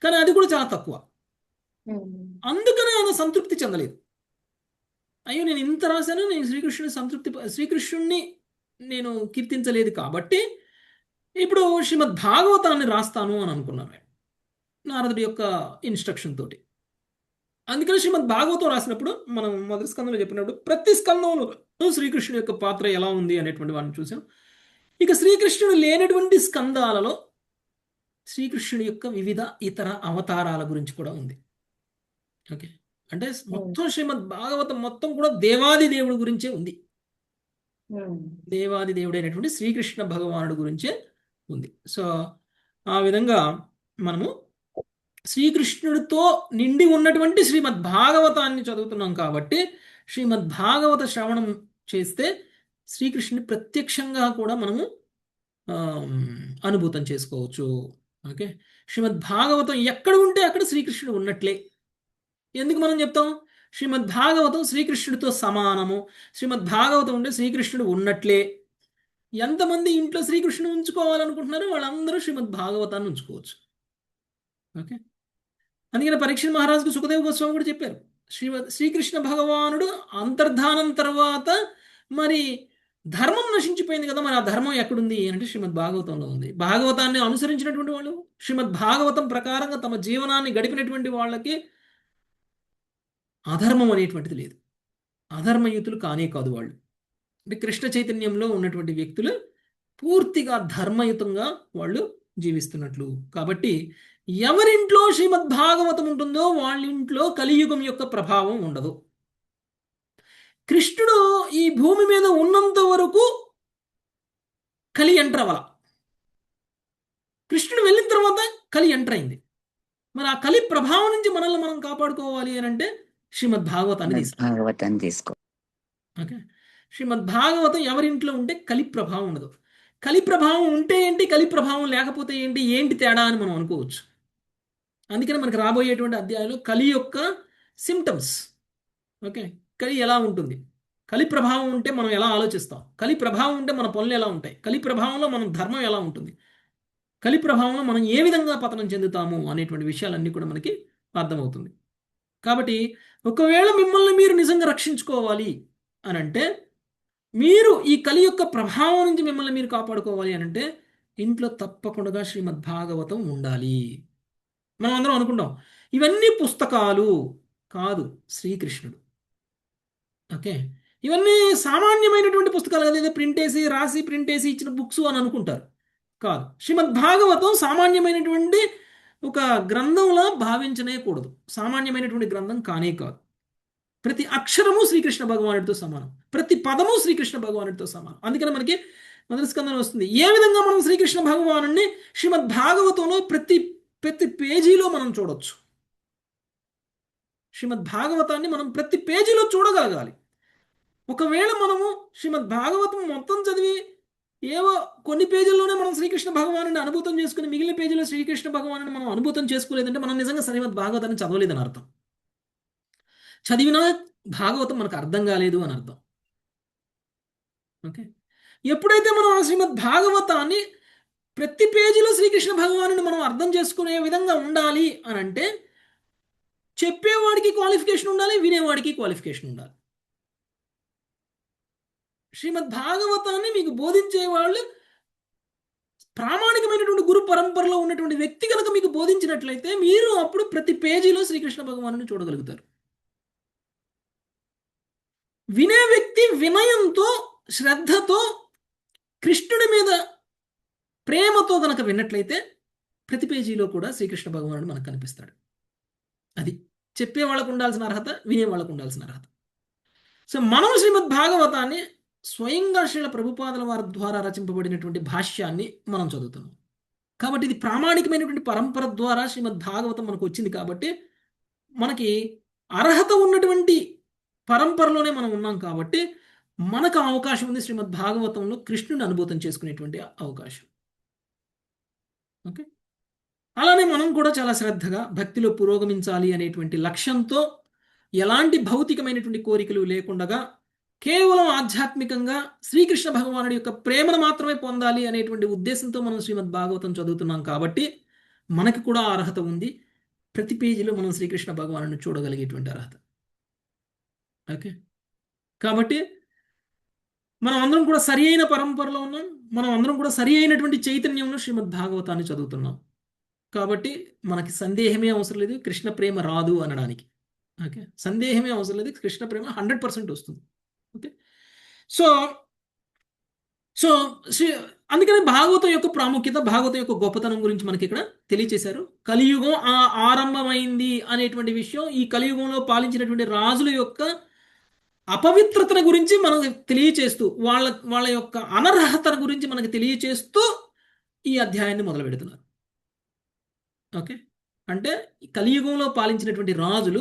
కానీ అది కూడా చాలా తక్కువ. అందుకనే ఆయన సంతృప్తి చెందలేదు. అయ్యో నేను ఇంత రాశాను, నేను శ్రీకృష్ణుడిని నేను కీర్తించలేదు కాబట్టి ఇప్పుడు శ్రీమద్ భాగవతాన్ని రాస్తాను అని అనుకున్నారు నారదుడి యొక్క ఇన్స్ట్రక్షన్ తోటి. అందుకని శ్రీమద్ భాగవతం రాసినప్పుడు మనం మొదటి స్కందంలో చెప్పినప్పుడు ప్రతి స్కందంలో శ్రీకృష్ణుడి యొక్క పాత్ర ఎలా ఉంది అనేటువంటి వాడిని చూసాం. ఇక శ్రీకృష్ణుడు లేనటువంటి స్కందాలలో శ్రీకృష్ణుడి యొక్క వివిధ ఇతర అవతారాల గురించి కూడా ఉంది. ఓకే, అంటే మొత్తం శ్రీమద్ భాగవతం మొత్తం కూడా దేవాది దేవుడి గురించే ఉంది. దేవాది దేవుడైనటువంటి శ్రీకృష్ణ భగవానుడి గురించే ఉంది. సో ఆ విధంగా మనము శ్రీకృష్ణుడితో నిండి ఉన్నటువంటి శ్రీమద్ భాగవతాన్ని చదువుతున్నాం కాబట్టి శ్రీమద్ భాగవత శ్రవణం చేస్తే శ్రీకృష్ణుని ప్రత్యక్షంగా కూడా మనము అనుభూతం చేసుకోవచ్చు. ఓకే, శ్రీమద్ భాగవతం ఎక్కడ ఉంటే అక్కడ శ్రీకృష్ణుడు ఉన్నట్లే. ఎందుకు మనం చెప్తాం శ్రీమద్ భాగవతం శ్రీకృష్ణుడితో సమానము, శ్రీమద్ భాగవతం ఉంటే శ్రీకృష్ణుడు ఉన్నట్లే. ఎంతమంది ఇంట్లో శ్రీకృష్ణుడు ఉంచుకోవాలనుకుంటున్నారో వాళ్ళందరూ శ్రీమద్ భాగవతాన్ని ఉంచుకోవచ్చు. ఓకే, అందుకని పరీక్షిత్ మహారాజుకు సుఖదేవ గోస్వామి కూడా చెప్పారు, శ్రీకృష్ణ భగవానుడు అంతర్ధానం తర్వాత మరి ధర్మం నశించిపోయింది కదా, మరి ఆ ధర్మం ఎక్కడుంది అంటే శ్రీమద్ భాగవతంలో ఉంది. భాగవతాన్ని అనుసరించినటువంటి వాళ్ళు, శ్రీమద్ భాగవతం ప్రకారంగా తమ జీవనాన్ని గడిపినటువంటి వాళ్ళకి అధర్మం అనేటువంటిది లేదు. అధర్మయుతులు కానే కాదు వాళ్ళు. అంటే కృష్ణ చైతన్యంలో ఉన్నటువంటి వ్యక్తులు పూర్తిగా ధర్మయుతంగా వాళ్ళు జీవిస్తున్నట్లు. కాబట్టి ఎవరింట్లో శ్రీమద్ భాగవతం ఉంటుందో వాళ్ళ ఇంట్లో కలియుగం యొక్క ప్రభావం ఉండదు. కృష్ణుడు ఈ భూమి మీద ఉన్నంత వరకు కలి ఎంటర్ అవ్వాల. కృష్ణుడు వెళ్ళిన తర్వాత కలి ఎంటర్ అయింది. మరి ఆ కలి ప్రభావం నుంచి మనల్ని మనం కాపాడుకోవాలి అని అంటే శ్రీమద్ భాగవతాన్ని తీసుకో. ఓకే, శ్రీమద్ భాగవతం ఎవరింట్లో ఉంటే కలి ప్రభావం ఉండదు. కలి ప్రభావం ఉంటే ఏంటి, కలి ప్రభావం లేకపోతే ఏంటి, ఏంటి తేడా అని మనం అనుకోవచ్చు. అందుకని మనకు రాబోయేటువంటి అధ్యాయంలో కలి యొక్క సిమ్టమ్స్, ఓకే, కలి ఎలా ఉంటుంది, కలి ప్రభావం ఉంటే మనం ఎలా ఆలోచిస్తాం, కలి ప్రభావం ఉంటే మన పనులు ఎలా ఉంటాయి, కలి ప్రభావంలో మనం ధర్మం ఎలా ఉంటుంది, కలి ప్రభావంలో మనం ఏ విధంగా పతనం చెందుతాము అనేటువంటి విషయాలన్నీ కూడా మనకి అర్థమవుతుంది. కాబట్టి ఒకవేళ మిమ్మల్ని మీరు నిజంగా రక్షించుకోవాలి అని అంటే, మీరు ఈ కలి యొక్క ప్రభావం నుంచి మిమ్మల్ని మీరు కాపాడుకోవాలి అని అంటే ఇంట్లో తప్పకుండా శ్రీమద్ భాగవతం ఉండాలి. మనం అందరం అనుకుంటాం ఇవన్నీ పుస్తకాలు కాదు, శ్రీకృష్ణుడు. ఓకే, ఇవన్నీ సామాన్యమైనటువంటి పుస్తకాలు కదా, ఏదో ప్రింట్ వేసి ఇచ్చిన బుక్స్ అని అనుకుంటారు. కాదు, శ్రీమద్ భాగవతం సామాన్యమైనటువంటి ఒక గ్రంథంలా భావించనే కూడదు. సామాన్యమైనటువంటి గ్రంథం కానే కాదు. ప్రతి అక్షరము శ్రీకృష్ణ భగవానుడితో సమానం, ప్రతి పదము శ్రీకృష్ణ భగవానుడితో సమానం. అందుకని మనకి మొదటి స్కందం వస్తుంది ఏ విధంగా మనం శ్రీకృష్ణ భగవానుడిని శ్రీమద్ భాగవతంలో ప్రతి ప్రతి పేజీలో మనం చూడొచ్చు. శ్రీమద్ భాగవతాన్ని మనం ప్రతి పేజీలో చూడగలగాలి. ఒకవేళ మనము శ్రీమద్ భాగవతం మొత్తం చదివి ఏవో కొన్ని పేజీల్లోనే మనం శ్రీకృష్ణ భగవానుని అనుభూతం చేసుకుని మిగిలిన పేజీలో శ్రీకృష్ణ భగవానుని మనం అనుభూతం చేసుకోలేదంటే మనం నిజంగా శ్రీమద్ భాగవతాన్ని చదవలేదని అర్థం. చదివినా భాగవతం మనకు అర్థం కాలేదు అని అర్థం. ఓకే, ఎప్పుడైతే మనం ఆ శ్రీమద్ భాగవతాన్ని ప్రతి పేజీలో శ్రీకృష్ణ భగవానుని మనం అర్థం చేసుకునే విధంగా ఉండాలి అని అంటే చెప్పేవాడికి క్వాలిఫికేషన్ ఉండాలి, వినేవాడికి క్వాలిఫికేషన్ ఉండాలి. శ్రీమద్ భాగవతాన్ని మీకు బోధించే వాళ్ళు ప్రామాణికమైనటువంటి గురు పరంపరలో ఉన్నటువంటి వ్యక్తి కనుక మీకు బోధించినట్లయితే మీరు అప్పుడు ప్రతి పేజీలో శ్రీకృష్ణ భగవానుని చూడగలుగుతారు. వినే వ్యక్తి వినయంతో, శ్రద్ధతో, కృష్ణుడి మీద ప్రేమతో కనుక విన్నట్లయితే ప్రతి పేజీలో కూడా శ్రీకృష్ణ భగవానుడు మనకు కనిపిస్తాడు. అది చెప్పే వాళ్ళకు ఉండాల్సిన అర్హత, వినే వాళ్ళకు ఉండాల్సిన అర్హత. సో మనం శ్రీమద్ భాగవతాన్ని స్వయంగా శ్రీల ప్రభుపాదుల వారి ద్వారా రచింపబడినటువంటి భాష్యాన్ని మనం చదువుతున్నాం. కాబట్టి ఇది ప్రామాణికమైనటువంటి పరంపర ద్వారా శ్రీమద్ భాగవతం మనకు వచ్చింది. కాబట్టి మనకి అర్హత ఉన్నటువంటి పరంపరలోనే మనం ఉన్నాం. కాబట్టి మనకు అవకాశం ఉంది శ్రీమద్ భాగవతంలో కృష్ణుని అనుభూతం చేసుకునేటువంటి అవకాశం. ఓకే, అలానే మనం కూడా చాలా శ్రద్ధగా భక్తిలో పురోగమించాలి అనేటువంటి లక్ష్యంతో ఎలాంటి భౌతికమైనటువంటి కోరికలు లేకుండా కేవలం ఆధ్యాత్మికంగా శ్రీకృష్ణ భగవానుడి యొక్క ప్రేమను మాత్రమే పొందాలి అనేటువంటి ఉద్దేశంతో మనం శ్రీమద్ భాగవతం చదువుతున్నాం. కాబట్టి మనకి కూడా అర్హత ఉంది. ప్రతి పేజీలో మనం శ్రీకృష్ణ భగవానుడిని చూడగలిగేటువంటి అర్హత. ఓకే, కాబట్టి మనం అందరం కూడా సరి అయిన పరంపరలో ఉన్నాం. మనం అందరం కూడా సరి అయినటువంటి చైతన్యంలో శ్రీమద్ భాగవతాన్ని చదువుతున్నాం. కాబట్టి మనకి సందేహమే అవసరం లేదు కృష్ణ ప్రేమ రాదు అనడానికి. ఓకే, సందేహమే అవసరం లేదు, కృష్ణ ప్రేమ 100% వస్తుంది. ఓకే, సో అందుకని భాగవతం యొక్క ప్రాముఖ్యత, భాగవతం యొక్క గొప్పతనం గురించి మనకి ఇక్కడ తెలియచేశారు. కలియుగం ఆరంభమైంది అనేటువంటి విషయం, ఈ కలియుగంలో పాలించినటువంటి రాజుల యొక్క అపవిత్రతను గురించి మనకు తెలియచేస్తూ, వాళ్ళ యొక్క అనర్హతను గురించి మనకు తెలియచేస్తూ ఈ అధ్యాయాన్ని మొదలు పెడుతున్నారు. ఓకే, అంటే కలియుగంలో పాలించినటువంటి రాజులు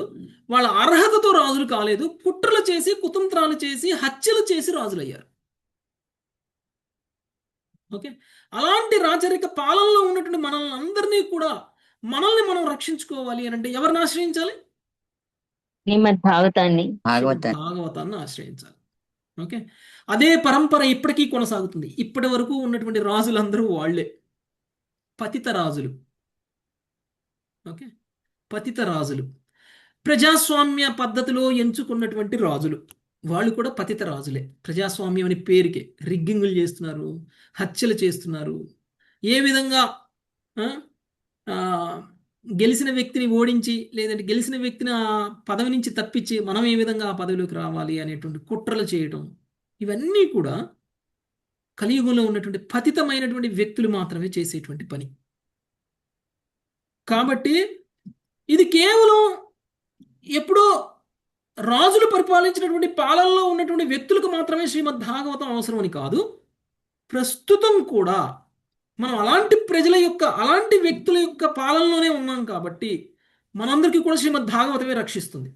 వాళ్ళ అర్హతతో రాజులు కాలేదు, కుట్రలు చేసి, కుతంత్రాలు చేసి, హత్యలు చేసి రాజులు అయ్యారు. ఓకే, అలాంటి రాచరిక పాలనలో ఉన్నటువంటి మనల్ని అందరినీ కూడా మనల్ని మనం రక్షించుకోవాలి అని అంటే ఎవరిని ఆశ్రయించాలి?
శ్రీమద్ భాగవతాన్ని
భాగవతాన్ని ఆశ్రయించాలి. ఓకే, అదే పరంపర ఇప్పటికీ కొనసాగుతుంది. ఇప్పటి వరకు ఉన్నటువంటి రాజులందరూ వాళ్లే పతిత రాజులు. ఓకే, పతిత రాజులు, ప్రజాస్వామ్య పద్ధతిలో ఎంచుకున్నటువంటి రాజులు, వాళ్ళు కూడా పతిత రాజులే. ప్రజాస్వామ్యం అనే పేరుకే రిగ్గింగులు చేస్తున్నారు, హత్యలు చేస్తున్నారు. ఏ విధంగా గెలిచిన వ్యక్తిని ఓడించి, లేదంటే గెలిచిన వ్యక్తిని ఆ పదవి నుంచి తప్పించి మనం ఏ విధంగా ఆ పదవిలోకి రావాలి అనేటువంటి కుట్రలు చేయటం, ఇవన్నీ కూడా కలియుగంలో ఉన్నటువంటి పతితమైనటువంటి వ్యక్తులు మాత్రమే చేసేటువంటి పని. కాబట్టి ఇది కేవలం ఎప్పుడో రాజులు పరిపాలించినటువంటి పాలనలో ఉన్నటువంటి వ్యక్తులకు మాత్రమే శ్రీమద్ భాగవతం అవసరం అని కాదు. ప్రస్తుతం కూడా మనం అలాంటి ప్రజల యొక్క, అలాంటి వ్యక్తుల యొక్క పాలనలోనే ఉన్నాం. కాబట్టి మనందరికీ కూడా శ్రీమద్ భాగవతమే రక్షిస్తుంది.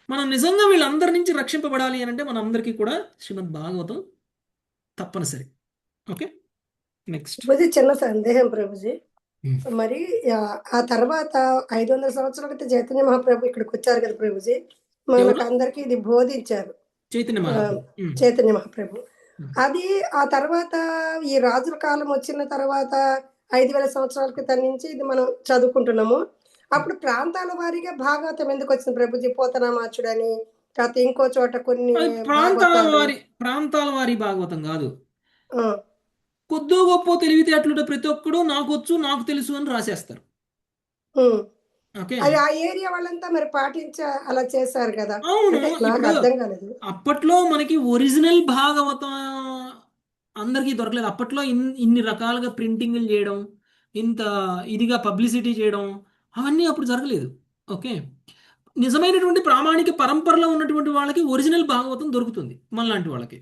మనం నిజంగా వీళ్ళందరి నుంచి రక్షింపబడాలి అని అంటే మనందరికీ కూడా శ్రీమద్ భాగవతం తప్పనిసరి. Okay, next.
చిన్న సందేహం ప్రభుజీ. మరి ఆ తర్వాత 500 సంవత్సరాల క్రితం చైతన్య మహాప్రభు ఇక్కడికి వచ్చారు కదా ప్రభుజీ, మనకు అందరికి ఇది బోధించారు చైతన్య మహాప్రభు. అది ఆ తర్వాత ఈ రాజుల కాలం వచ్చిన తర్వాత 5000 సంవత్సరాల క్రితం నుంచి ఇది మనం చదువుకుంటున్నాము. అప్పుడు ప్రాంతాల వారీగా భాగవతం ఎందుకు వచ్చింది ప్రభుజీ? పోతనామాచుడని, తర్వాత ఇంకో చోట కొన్ని
ప్రాంతాల వారి భాగవతం కాదు. కొద్దో గొప్ప తెలివితేటలు ప్రతి ఒక్కడు నాకొచ్చు, నాకు తెలుసు అని రాసేస్తారు.
అది ఆ ఏరియా వాళ్ళంతా మరి అలా చేశారు కదా.
అవును,
నాకు అర్థం కాలేదు.
అప్పట్లో మనకి ఒరిజినల్ భాగవతం అందరికీ దొరకలేదు. అప్పట్లో ఇన్ని రకాలుగా ప్రింటింగ్లు చేయడం, ఇంత ఇదిగా పబ్లిసిటీ చేయడం, అవన్నీ అప్పుడు జరగలేదు. ఓకే, నిజమైనటువంటి ప్రామాణిక పరంపరలో ఉన్నటువంటి వాళ్ళకి ఒరిజినల్ భాగవతం దొరుకుతుంది, మనలాంటి వాళ్ళకి.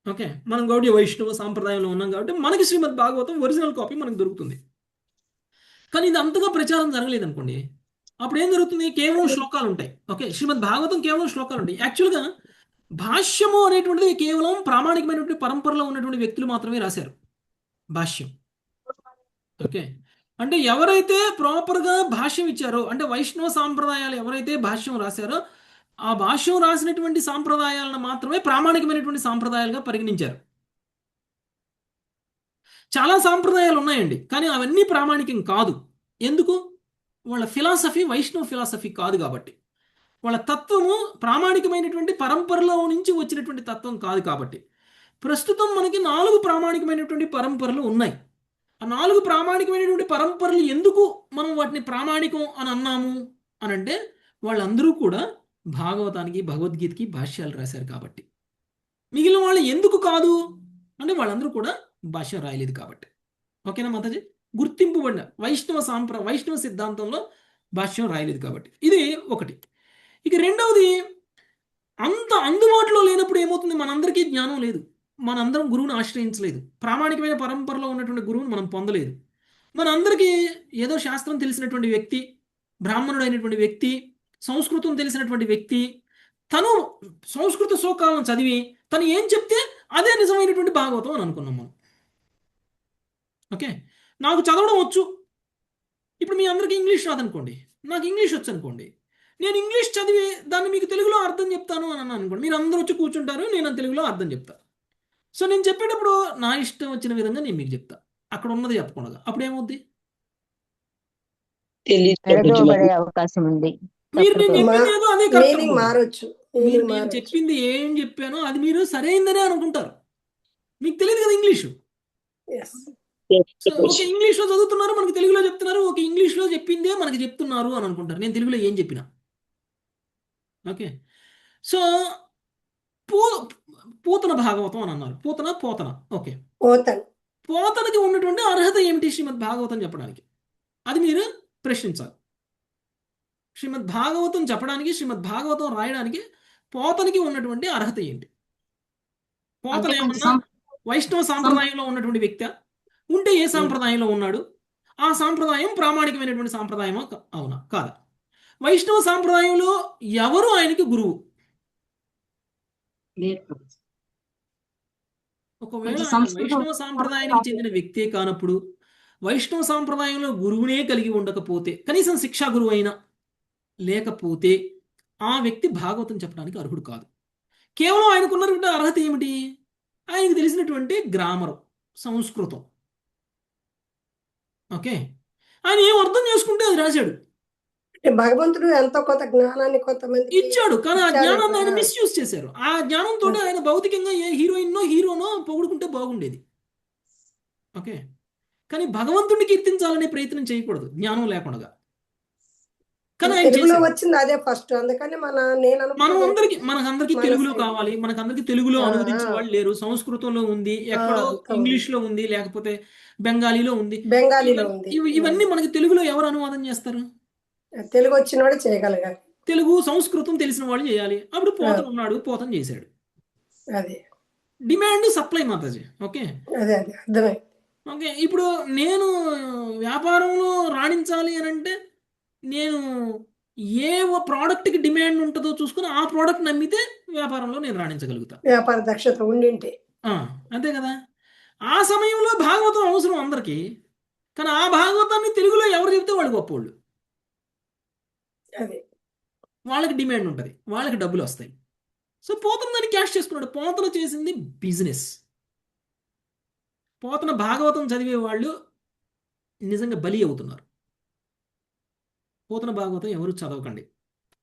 ఓకే, మనం గౌడీయ వైష్ణవ సాంప్రదాయంలో ఉన్నాం కాబట్టి మనకి శ్రీమద్ భాగవతం ఒరిజినల్ కాపీ మనకు దొరుకుతుంది. కానీ ఇది అంతగా ప్రచారం జరగలేదు అనుకోండి, అప్పుడు ఏం జరుగుతుంది? కేవలం శ్లోకాలు ఉంటాయి. ఓకే, శ్రీమద్ భాగవతం కేవలం శ్లోకాలు ఉంటాయి. యాక్చువల్గా భాష్యము అనేటువంటిది కేవలం ప్రామాణికమైనటువంటి పరంపరలో ఉన్నటువంటి వ్యక్తులు మాత్రమే రాశారు భాష్యం. ఓకే, అంటే ఎవరైతే ప్రాపర్గా భాష్యం ఇచ్చారో, అంటే వైష్ణవ సాంప్రదాయాలు ఎవరైతే భాష్యం రాశారో, ఆ భాష్యం రాసినటువంటి సాంప్రదాయాలను మాత్రమే ప్రామాణికమైనటువంటి సాంప్రదాయాలుగా పరిగణించారు. చాలా సాంప్రదాయాలు ఉన్నాయండి, కానీ అవన్నీ ప్రామాణికం కాదు. ఎందుకు? వాళ్ళ ఫిలాసఫీ వైష్ణవ ఫిలాసఫీ కాదు కాబట్టి, వాళ్ళ తత్వము ప్రామాణికమైనటువంటి పరంపరలో నుంచి వచ్చినటువంటి తత్వం కాదు కాబట్టి. ప్రస్తుతం మనకి 4 ప్రామాణికమైనటువంటి పరంపరలు ఉన్నాయి. ఆ 4 ప్రామాణికమైనటువంటి పరంపరలు ఎందుకు మనం వాటిని ప్రామాణికం అని అన్నాము అని అంటే, వాళ్ళందరూ కూడా భాగవతానికి భగవద్గీతకి భాష్యాలు రాశారు కాబట్టి. మిగిలిన వాళ్ళు ఎందుకు కాదు అంటే, వాళ్ళందరూ కూడా భాష్యం రాయలేదు కాబట్టి. ఓకేనా మాతాజీ? గుర్తింపుబడిన వైష్ణవ సిద్ధాంతంలో భాష్యం రాయలేదు కాబట్టి. ఇది ఒకటి. ఇక రెండవది, అంత అందుబాటులో లేనప్పుడు ఏమవుతుంది? మనందరికీ జ్ఞానం లేదు, మనందరం గురువుని ఆశ్రయించలేదు, ప్రామాణికమైన పరంపరలో ఉన్నటువంటి గురువుని మనం పొందలేదు. మనందరికీ ఏదో శాస్త్రం తెలిసినటువంటి వ్యక్తి, బ్రాహ్మణుడు అయినటువంటి వ్యక్తి, సంస్కృతం తెలిసినటువంటి వ్యక్తి, తను సంస్కృత శ్లోకాలను చదివి తను ఏం చెప్తే అదే నిజమైనటువంటి భాగవతం అని అనుకున్నాం మనం. ఓకే, నాకు చదవడం వచ్చు. ఇప్పుడు మీ అందరికీ ఇంగ్లీష్ రాదనుకోండి, నాకు ఇంగ్లీష్ వచ్చు అనుకోండి, నేను ఇంగ్లీష్ చదివి దాన్ని మీకు తెలుగులో అర్థం చెప్తాను అని అన్నాను అనుకోండి, మీరు అందరూ వచ్చి కూర్చుంటారు, నేను తెలుగులో అర్థం చెప్తాను. సో నేను చెప్పేటప్పుడు నా ఇష్టం వచ్చిన విధంగా నేను మీకు చెప్తా, అక్కడ ఉన్నది చెప్పకుండా. అప్పుడు ఏమవుద్ది?
తిరగబడే అవకాశం ఉంది.
మీరు నేను చెప్పింది ఏదో అదే కరెక్ట్
మీనింగ్
అనుకుంటారు.
మారొచ్చు.
మీరు
మీనింగ్
నేను
మారొచ్చు.
చెప్పింది ఏం చెప్పానో అది మీరు సరైందనే అనుకుంటారు. మీకు తెలియదు కదా ఇంగ్లీషు.
Yes.
సో ఒక ఇంగ్లీష్లో చదువుతున్నారు, మనకి తెలుగులో చెప్తున్నారు, ఒక ఇంగ్లీష్లో చెప్పిందే మనకి చెప్తున్నారు అని అనుకుంటారు, నేను తెలుగులో ఏం చెప్పినా. ఓకే, సో పూతన భాగవతం అని అన్నారు. పోతన. ఓకే, పోతనకి ఉన్నటువంటి అర్హత ఏమిటి శ్రీమద్ భాగవతం చెప్పడానికి? అది మీరు ప్రశ్నించాలి. శ్రీమద్ భాగవతం చెప్పడానికి, శ్రీమద్ భాగవతం రాయడానికి పోతనకి ఉన్నటువంటి అర్హత ఏంటి? పోతన ఏమన్నా వైష్ణవ సాంప్రదాయంలో ఉన్నటువంటి వ్యక్తి ఉంటే ఏ సాంప్రదాయంలో ఉన్నాడు? ఆ సాంప్రదాయం ప్రామాణికమైనటువంటి సాంప్రదాయమా అవునా కాదా? వైష్ణవ సాంప్రదాయంలో ఎవరు ఆయనకి గురువు? ఒకవేళ వైష్ణవ సాంప్రదాయానికి చెందిన వ్యక్తే కానప్పుడు, వైష్ణవ సాంప్రదాయంలో గురువునే కలిగి ఉండకపోతే, కనీసం శిక్షా గురువు అయినా లేకపోతే ఆ వ్యక్తి భాగవతం చెప్పడానికి అర్హుడు కాదు. కేవలం ఆయనకున్నటువంటి అర్హత ఏమిటి? ఆయనకు తెలిసినటువంటి గ్రామర్, సంస్కృతం. ఓకే, ఆయన ఏం అర్థం చేసుకుంటే అది రాశాడు.
భగవంతుడు ఎంతో కొంత జ్ఞానాన్ని కొంతమంది
ఇచ్చాడు, కానీ ఆ జ్ఞానాన్ని ఆయన మిస్యూజ్ చేశారు. ఆ జ్ఞానంతో ఆయన భౌతికంగా ఏ హీరోనో పొగుడుకుంటే బాగుండేది. ఓకే, కానీ భగవంతుడిని కీర్తించాలనే ప్రయత్నం చేయకూడదు జ్ఞానం లేకుండా. కానీ ఆయన
తెలుగులో వచ్చింది అదే ఫస్ట్, అందుకని
మనకందరికి తెలుగులో కావాలి, మనకందరికి తెలుగులో అనువదించిన వాళ్ళు లేరు. సంస్కృతంలో ఉంది, ఎక్కడో ఇంగ్లీష్ లో ఉంది, లేకపోతే బెంగాలీలో ఉంది. ఇవన్నీ మనకి తెలుగులో ఎవరు అనువాదం చేస్తారు?
తెలుగు వచ్చిన వాడు చేయగలగాలి.
తెలుగు సంస్కృతం తెలిసిన వాళ్ళు చేయాలి. అప్పుడు పోతన ఉన్నాడు, పోతన చేశాడు.
అదే
డిమాండ్ సప్లై మాతాజీ. ఓకే,
అదే అర్థమైంది.
ఓకే, ఇప్పుడు నేను వ్యాపారంలో రాణించాలి అని అంటే నేను ఏ ప్రోడక్ట్కి డిమాండ్ ఉంటుందో చూసుకుని ఆ ప్రోడక్ట్ నమ్మితే వ్యాపారంలో నేను రాణించగలుగుతా.
వ్యాపార దక్షత ఉండింటే
అంతే కదా. ఆ సమయంలో భాగవతం అవసరం అందరికీ, కానీ ఆ భాగవతాన్ని తెలుగులో ఎవరు చెప్తే వాళ్ళు గొప్పోళ్ళు. వాళ్ళకి డిమాండ్ ఉంటుంది, వాళ్ళకి డబ్బులు వస్తాయి. సో పోతన దాన్ని క్యాష్ చేసుకున్నాడు. పోతన చేసింది బిజినెస్. పోతన భాగవతం చదివే వాళ్ళు నిజంగా బలి అవుతున్నారు. పోతన భాగవతం ఎవరు చదవకండి.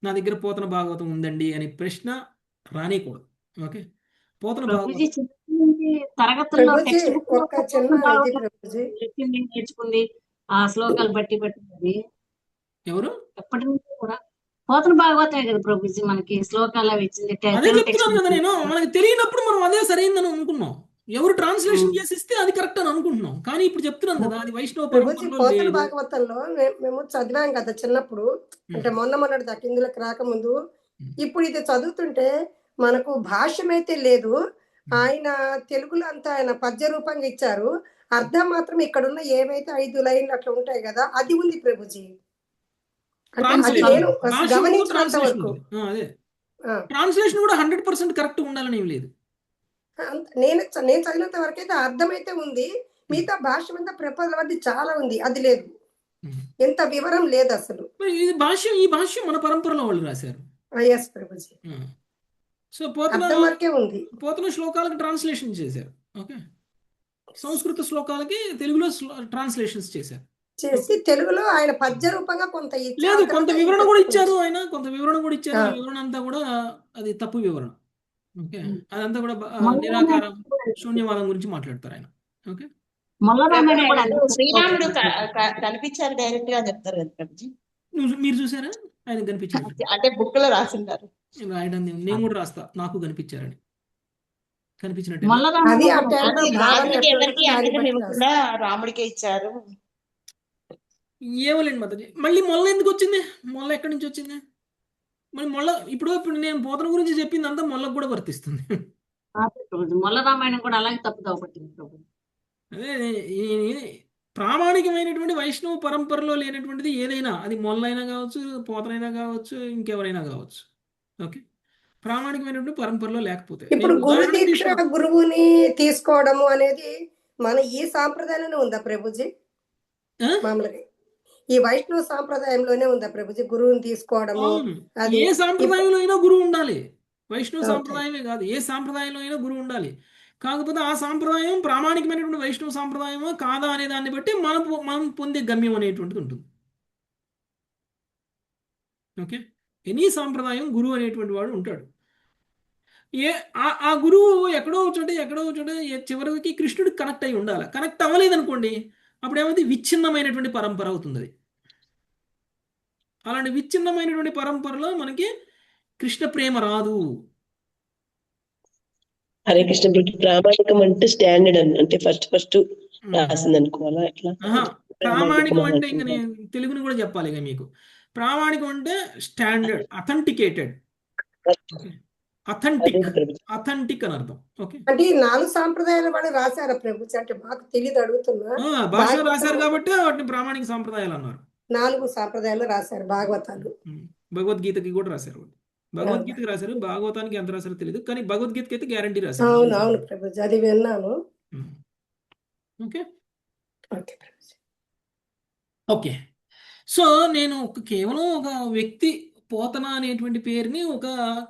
నా దగ్గర పోతన భాగవతం ఉందండి అనే ప్రశ్న రానేకూడదు. ఓకే, పోతన భాగవతం
తరగతుల్లో నేర్చుకుంది ఆ శ్లోకాలు బట్టి
ఎవరు
ఎప్పటి నుంచి కూడా పోతన భాగవతమే కదా ప్రభుజీ మనకి శ్లోకాలు అవి ఇచ్చింది.
అదే చెప్తున్నాను కదా నేను. మనకి తెలియనప్పుడు మనం అదే సరైందని అనుకున్నాం. ఎవరు ట్రాన్స్లేషన్ చేసి ఇస్తే అది కరెక్ట్ అని అనుకుంటున్నాం. కానీ ఇప్పుడు చెప్తున్నాను కదా, అది వైష్ణవ
పోతన భాగవతంలో మేము చదివాం కదా చిన్నప్పుడు, అంటే మొన్నటి దాకా ఇందులోకి రాకముందు. ఇప్పుడు ఇది చదువుతుంటే మనకు భాష్యం అయితే లేదు, ఆయన తెలుగులో అంతా ఆయన పద్య రూపంగా ఇచ్చారు. అర్థం మాత్రం ఇక్కడున్న ఏవైతే 5 లైన్లు అట్లా ఉంటాయి కదా, అది ఉంది ప్రభుజీ. అంటే అది నేను గమనించినంత వరకు.
అదే ట్రాన్స్లేషన్ కూడా 100% కరెక్ట్ ఉండాలని ఏం లేదు.
నేను చదివినంత వరకు అయితే అర్థం అయితే ఉంది. మిగతా భాష మీద ప్రపోజల్ అది చాలా ఉంది, అది లేదు. ఎంత వివరం లేదు అసలు.
ఈ భాష్యం మన పరంపరలో వాళ్ళు రాశారు.
ఎస్ ప్రభుజీ.
సో
అర్థం వరకే ఉంది.
పోతన శ్లోకాలకు ట్రాన్స్లేషన్ చేశారు. ఓకే, సంస్కృత శ్లోకాలకి తెలుగులో ట్రాన్స్లేషన్స్ చేశారు.
చేసి తెలుగులో ఆయన పద్య రూపంగా కొంత
లేదు, కొంత వివరణ కూడా ఇచ్చారు. ఆయన కొంత వివరణ కూడా ఇచ్చారు. ఆ వివరణ అంతా కూడా అది తప్పు వివరణ. ఓకే, అదంతా కూడా నిరాకారం, శూన్యవాదం గురించి మాట్లాడతారు ఆయన. ఓకే,
శ్రీరాముడు కనిపించారు డైరెక్ట్ గా చెప్తారు కదా ప్రభుజీ.
మీరు చూసారా ఆయన కనిపించారు?
అంటే బుక్ లో రాసింటారు.
రాయడం నేను కూడా రాస్తా, నాకు కనిపించారని. కనిపించినట్టు
రాముడికే ఇచ్చారు.
ఏమోలేండి మాతాజీ. మళ్ళీ మొల్ల ఎందుకు వచ్చింది? మొల్ల ఎక్కడి నుంచి వచ్చింది? మరి మొల్ల ఇప్పుడు నేను పోతన గురించి చెప్పింది అంతా మొల్లకు కూడా వర్తిస్తుంది.
మొల్ల రామాయణం కూడా అలాగే తప్పుదావ పట్టింది.
అదే ప్రామాణికమైనటువంటి వైష్ణవ పరంపరలో లేనటువంటిది ఏదైనా, అది మొల్లైనా కావచ్చు, పోతనైనా కావచ్చు, ఇంకెవరైనా కావచ్చు. ఓకే, ప్రామాణికమైనటువంటి పరంపరలో లేకపోతే
ఇప్పుడు గురు దీక్ష గురువుని తీసుకోవడము అనేది మన ఈ సాంప్రదాయంలోనే ఉందా ప్రభుజీ? మామూలుగా ఈ వైష్ణవ సాంప్రదాయంలోనే ఉందా ప్రభుజీ గురువుని తీసుకోవడము?
ఏ సాంప్రదాయంలో అయినా గురువు ఉండాలి. వైష్ణవ సాంప్రదాయమే కాదు, ఏ సాంప్రదాయంలో అయినా గురువు ఉండాలి. కాకపోతే ఆ సాంప్రదాయం ప్రామాణికమైనటువంటి వైష్ణవ సాంప్రదాయమా కాదా అనే దాన్ని బట్టి మనం పొందే గమ్యం అనేటువంటిది ఉంటుంది. ఓకే, ఎనీ సాంప్రదాయం గురువు అనేటువంటి వాడు ఉంటాడు. ఆ గురువు ఎక్కడో చోట చివరికి కృష్ణుడికి కనెక్ట్ అయి ఉండాలి. కనెక్ట్ అవ్వలేదనుకోండి, అప్పుడు ఏమైతే విచ్ఛిన్నమైనటువంటి పరంపర అవుతుంది. అది అలాంటి విచ్ఛిన్నమైనటువంటి పరంపరలో మనకి కృష్ణ ప్రేమ రాదు.
హరే కృష్ణ. ప్రామాణికం అంటే స్టాండర్డ్ అంటే ఫస్ట్ రాసింది అనుకోవాలా? ఎట్లా
ప్రామాణికం అంటే ఇంకా నేను తెలుగుని కూడా చెప్పాలి ఇక మీకు. ప్రామాణికం అంటే స్టాండర్డ్, అథెంటికేటెడ్, అథెంటిక్ అని అర్థం. ఓకే,
అంటే 4 సాంప్రదాయాలు వాడు రాశారా ప్రభుజీ? అంటే మాకు తెలియదు, అడుగుతున్నా.
భాషలో రాశారు కాబట్టి వాటిని ప్రామాణిక సాంప్రదాయాలు అన్నారు.
4 సాంప్రదాయాలు రాశారు. భాగవతాలు,
భగవద్గీతకి కూడా రాశారు. భగవద్గీతకి రాశారు, భాగవతానికి ఎంత రాశారో తెలియదు, కానీ భగవద్గీతకి అయితే గ్యారంటీ రాశారు.
అవును ప్రభుజీ, అది విన్నాను.
Okay okay. సో నేను కేవలం ఒక వ్యక్తి పోతన అనేటువంటి పేరుని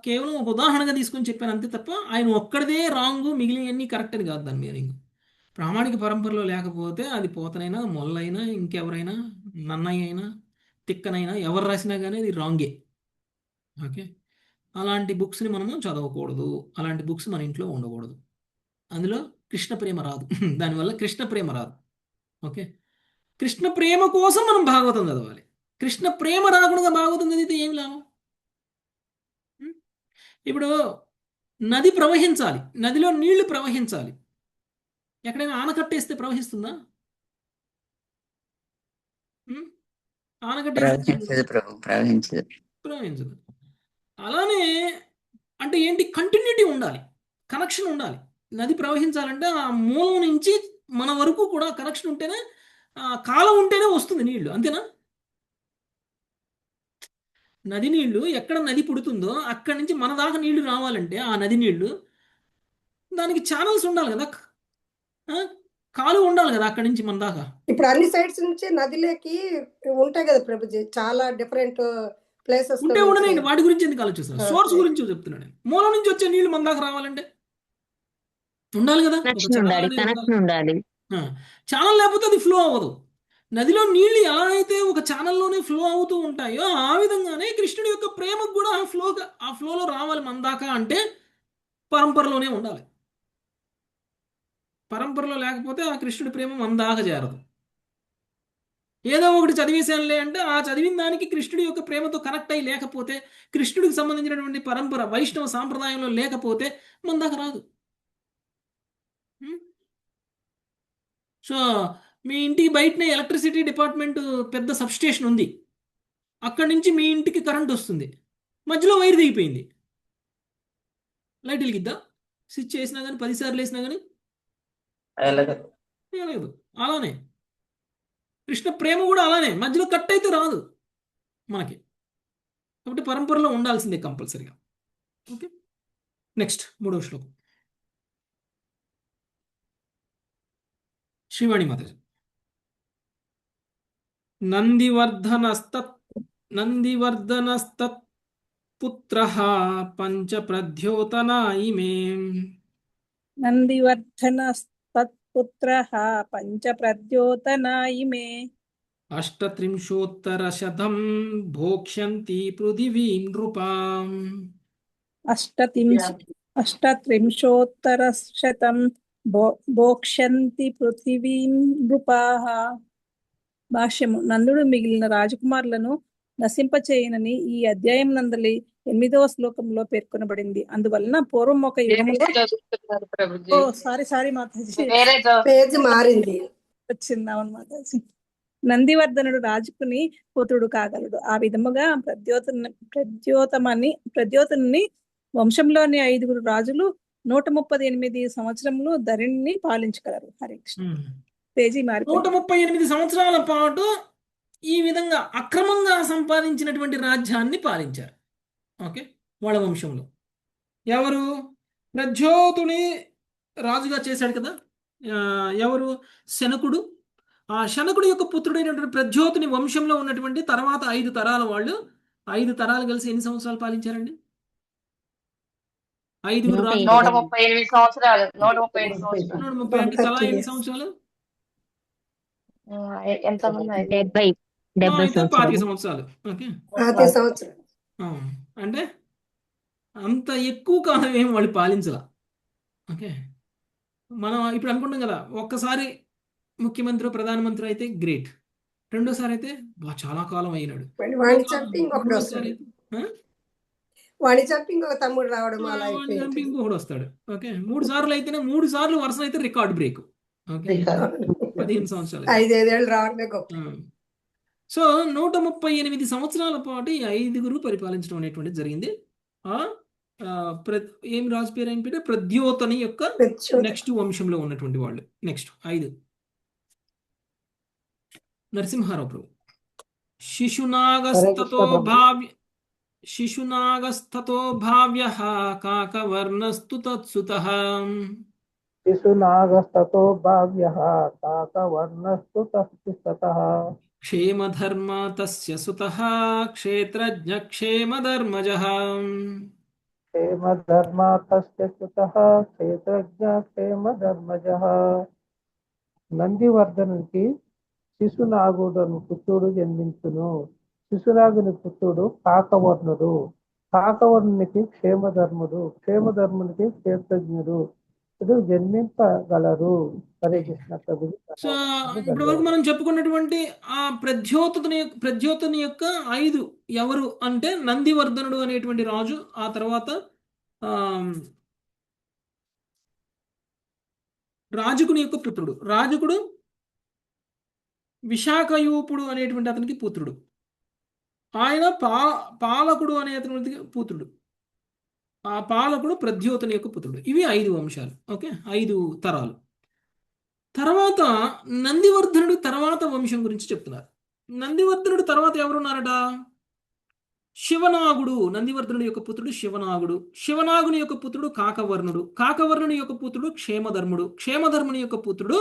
కేవలం ఒక ఉదాహరణగా తీసుకొని చెప్పాను అంతే తప్ప ఆయన ఒక్కడిదే రాంగ్, మిగిలినవన్నీ కరెక్ట్ అని కాదు. దాని మీనింగ్ ప్రామాణిక పరంపరలో లేకపోతే అది పోతనైనా, మొల్లైనా, ఇంకెవరైనా, నన్నయ్య అయినా, తిక్కనైనా, ఎవరు రాసినా కానీ అది రాంగే. ఓకే, అలాంటి బుక్స్ని మనము చదవకూడదు. అలాంటి బుక్స్ మన ఇంట్లో ఉండకూడదు. అందులో కృష్ణ ప్రేమ రాదు. దానివల్ల కృష్ణ ప్రేమ రాదు. ఓకే, కృష్ణ ప్రేమ కోసం మనం భాగవతం చదవాలి. కృష్ణ ప్రేమ రాకుండా భాగవతం చదివితే ఏం లాభం? ఇప్పుడు నది ప్రవహించాలి, నదిలో నీళ్లు ప్రవహించాలి. ఎక్కడైనా ఆనకట్టేస్తే ప్రవహిస్తుందా? ప్రవహించదు. అలానే అంటే ఏంటి, కంటిన్యూటీ ఉండాలి, కనెక్షన్ ఉండాలి. నది ప్రవహించాలంటే ఆ మూలం నుంచి మన వరకు కూడా కనెక్షన్ ఉంటేనే, కాలం ఉంటేనే వస్తుంది నీళ్లు, అంతేనా? నది నీళ్లు ఎక్కడ నది పుడుతుందో అక్కడి నుంచి మన దాకా నీళ్లు రావాలంటే ఆ నది నీళ్లు దానికి ఛానల్స్ ఉండాలి కదా, కాలువ ఉండాలి కదా అక్కడి నుంచి మన దాకా.
ఇప్పుడు అన్ని సైడ్స్ నుంచి నదిలోకి ఉంటాయి కదా ప్రభుజీ, చాలా డిఫరెంట్ ప్లేసెస్
ఉంటే ఉండనండి. వాటి గురించి ఎందుకు ఆలోచిస్తున్నాను? సోర్స్ గురించి చెప్తున్నాను. మూలం నుంచి వచ్చే నీళ్లు మన దాకా రావాలంటే ఉండాలి కదా, ఛానల్ లేకపోతే అది ఫ్లో అవ్వదు. నదిలో నీళ్లు ఎలా అయితే ఒక ఛానల్లోనే ఫ్లో అవుతూ ఉంటాయో ఆ విధంగానే కృష్ణుడి యొక్క ప్రేమకు కూడా ఆ ఫ్లోలో రావాలి మన దాకా అంటే పరంపరలోనే ఉండాలి. పరంపరలో లేకపోతే ఆ కృష్ణుడి ప్రేమ మన దాకా చేరదు. ఏదో ఒకటి చదివేశానులే అంటే ఆ చదివిన దానికి కృష్ణుడి యొక్క ప్రేమతో కనెక్ట్ అయ్యి లేకపోతే, కృష్ణుడికి సంబంధించినటువంటి పరంపర వైష్ణవ సాంప్రదాయంలో లేకపోతే మన దాకా రాదు. సో మీ ఇంటికి బయటనే ఎలక్ట్రిసిటీ డిపార్ట్మెంట్ పెద్ద సబ్స్టేషన్ ఉంది. అక్కడి నుంచి మీ ఇంటికి కరెంట్ వస్తుంది. మధ్యలో వైర్ దిగిపోయింది, లైట్ వెలిగిద్దా? స్విచ్ వేసినా కానీ 10 సార్లు వేసినా కానీ లేదు. అలానే కృష్ణ ప్రేమ కూడా అలానే మధ్యలో కట్ అయితే రాదు మనకి. కాబట్టి పరంపరలో ఉండాల్సిందే కంపల్సరిగా. ఓకే, నెక్స్ట్ 3వ శ్లోకం. శ్రీవాణి మాతాజీ. నందివర్ధనస్తత్ పుత్రః పంచప్రద్యోతనా ఇమే.
నందివర్ధనస్తత్పుత్రः పంచప్రద్యోతనా ఇమే.
38,000 భోక్ష్యంతి పృథివీం నృపాం.
38,000 భోక్ష్యంతి పృథివీం నృపాః. భాష్యము. నందుడు మిగిలిన రాజకుమారులను నశింపచేయనని ఈ అధ్యాయం నందలి 8వ శ్లోకంలో పేర్కొనబడింది. అందువలన పూర్వం ఒక యుగంలో సారీ మాతాజీ
పేజ్ మారింది.
వచ్చింది. అవును మాతాజీ. నందివర్ధనుడు రాజుకుని పుత్రుడు కాగలడు. ఆ విధముగా ప్రద్యోతనుని వంశంలోని 5 రాజులు 138 సంవత్సరములు ధరణిని పాలించగలరు. హరే కృష్ణ. పేజీ మారి
138 సంవత్సరాల పాటు ఈ విధంగా అక్రమంగా సంపాదించినటువంటి రాజ్యాన్ని పాలించారు. ఓకే, వాళ్ళ వంశంలో ఎవరు? ప్రద్యోతుని రాజుగా చేశాడు కదా, ఎవరు? శనకుడు. ఆ శనకుడు యొక్క పుత్రుడైనటువంటి ప్రద్యోతుని వంశంలో ఉన్నటువంటి తర్వాత 5 తరాల వాళ్ళు, 5 తరాలు కలిసి ఎన్ని సంవత్సరాలు పాలించారండి? 5 రాజులు
138 సంవత్సరాలు. 138 సంవత్సరాలు.
130 అంటే తలా ఎన్ని సంవత్సరాలు?
ఎంతమంది?
70
25 సంవత్సరాలు. ఓకే,
5 సంవత్సరాలు.
అంటే అంత ఎక్కువ కాలం ఏం వాళ్ళు పాలించాల. ఓకే, మనం ఇప్పుడు అనుకుంటాం కదా, ఒక్కసారి ముఖ్యమంత్రి ప్రధానమంత్రి అయితే గ్రేట్, రెండోసారి అయితే చాలా కాలం అయినాడు,
వాడిని చంపి ఇంకొకటి వస్తాడు. వాడిని చంపి ఇంకొక తమ్ముడు రావడం అలా
చంపి ఇంకొకటి వస్తాడు. ఓకే, 3 సార్లు అయితేనే 3 సార్లు వరుస అయితే రికార్డ్ బ్రేక్. ఓకే, 15 సంవత్సరాలు,
5 ఏళ్ళు రావడమే గొప్ప.
సో 138 సంవత్సరాల పాటు ఈ 5 పరిపాలించడం అనేటువంటిది జరిగింది. ఏం రాజు పేరు? ఏం పేరు? ప్రద్యోతని యొక్క నెక్స్ట్ వంశంలో ఉన్నటువంటి వాళ్ళు. నెక్స్ట్ 5 నరసింహారావు ప్రభు. శిశునాగస్తతో భావ్యః కాకవర్ణస్తు తత్సుతః.
శిశునాగస్తతో భావ్యః కాకవర్ణస్తు తత్సుతః.
క్షేమధర్మ తస్య సుతః క్షేత్రజ్ఞ క్షేమధర్మజః.
క్షేమధర్మ తస్య సుతః క్షేత్రజ్ఞ క్షేమధర్మజః. నందివర్ధనునికి శిశునాగుడను పుత్రుడు జన్మించును. శిశునాగుని పుత్రుడు కాకవర్ణుడు. కాకవర్ణునికి క్షేమధర్ముడు. క్షేమధర్మునికి క్షేత్రజ్ఞుడు జన్మింపగలరు. హరే కృష్ణ ప్రభు.
సో ఇప్పటి వరకు మనం చెప్పుకున్నటువంటి ఆ ప్రద్యోతుని యొక్క 5 ఎవరు అంటే నందివర్ధనుడు అనేటువంటి రాజు, ఆ తర్వాత రాజుకుని యొక్క పుత్రుడు, రాజుకుడు విశాఖయూపుడు అనేటువంటి అతనికి పుత్రుడు, ఆయన పాలకుడు అనే అతనికి పుత్రుడు, ఆ పాలకుడు ప్రద్యోతుని యొక్క పుత్రుడు. ఇవి 5 వంశాలు. ఓకే, 5 తరాలు. తర్వాత నందివర్ధనుడు తర్వాత వంశం గురించి చెప్తున్నారు. నందివర్ధనుడు తర్వాత ఎవరున్నారట? శివనాగుడు. నందివర్ధనుడి యొక్క పుత్రుడు శివనాగుడు. శివనాగుని యొక్క పుత్రుడు కాకవర్ణుడు. కాకవర్ణుని యొక్క పుత్రుడు క్షేమధర్ముడు. క్షేమధర్ముని యొక్క పుత్రుడు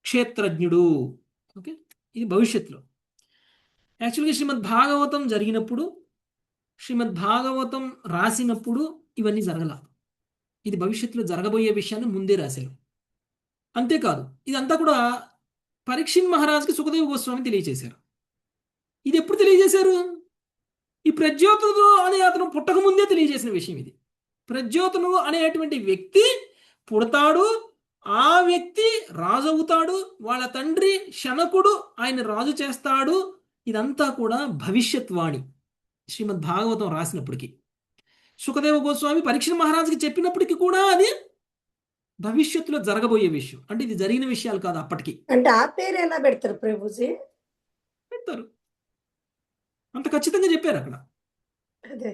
క్షేత్రజ్ఞుడు. ఓకే, ఇది భవిష్యత్తులో. యాక్చువల్గా శ్రీమద్ భాగవతం జరిగినప్పుడు, శ్రీమద్ భాగవతం రాసినప్పుడు ఇవన్నీ జరగల. ఇది భవిష్యత్తులో జరగబోయే విషయాన్ని ముందే రాశారు. అంతేకాదు, ఇదంతా కూడా పరీక్షిత్ మహారాజ్కి సుఖదేవ్ గోస్వామి తెలియజేశారు. ఇది ఎప్పుడు తెలియజేశారు? ఈ ప్రద్యోతుడు అనే అతను పుట్టక ముందే తెలియజేసిన విషయం ఇది. ప్రద్యోతుడు అనేటువంటి వ్యక్తి పుడతాడు, ఆ వ్యక్తి రాజు అవుతాడు, వాళ్ళ తండ్రి శనకుడు ఆయన రాజు చేస్తాడు. ఇదంతా కూడా భవిష్యత్ వాణి శ్రీమద్ భాగవతం రాసినప్పటికీ. సుఖదేవ గోస్వామి పరీక్షిత్ మహారాజుకి చెప్పినప్పటికీ కూడా అది భవిష్యత్తులో జరగబోయే విషయం. అంటే ఇది జరిగిన విషయాలు కాదు అప్పటికి.
అంటే ఆ పేరు ఎలా పెడతారు ప్రభుజీ?
పెడతారు, అంత ఖచ్చితంగా చెప్పారు అక్కడ,
అదే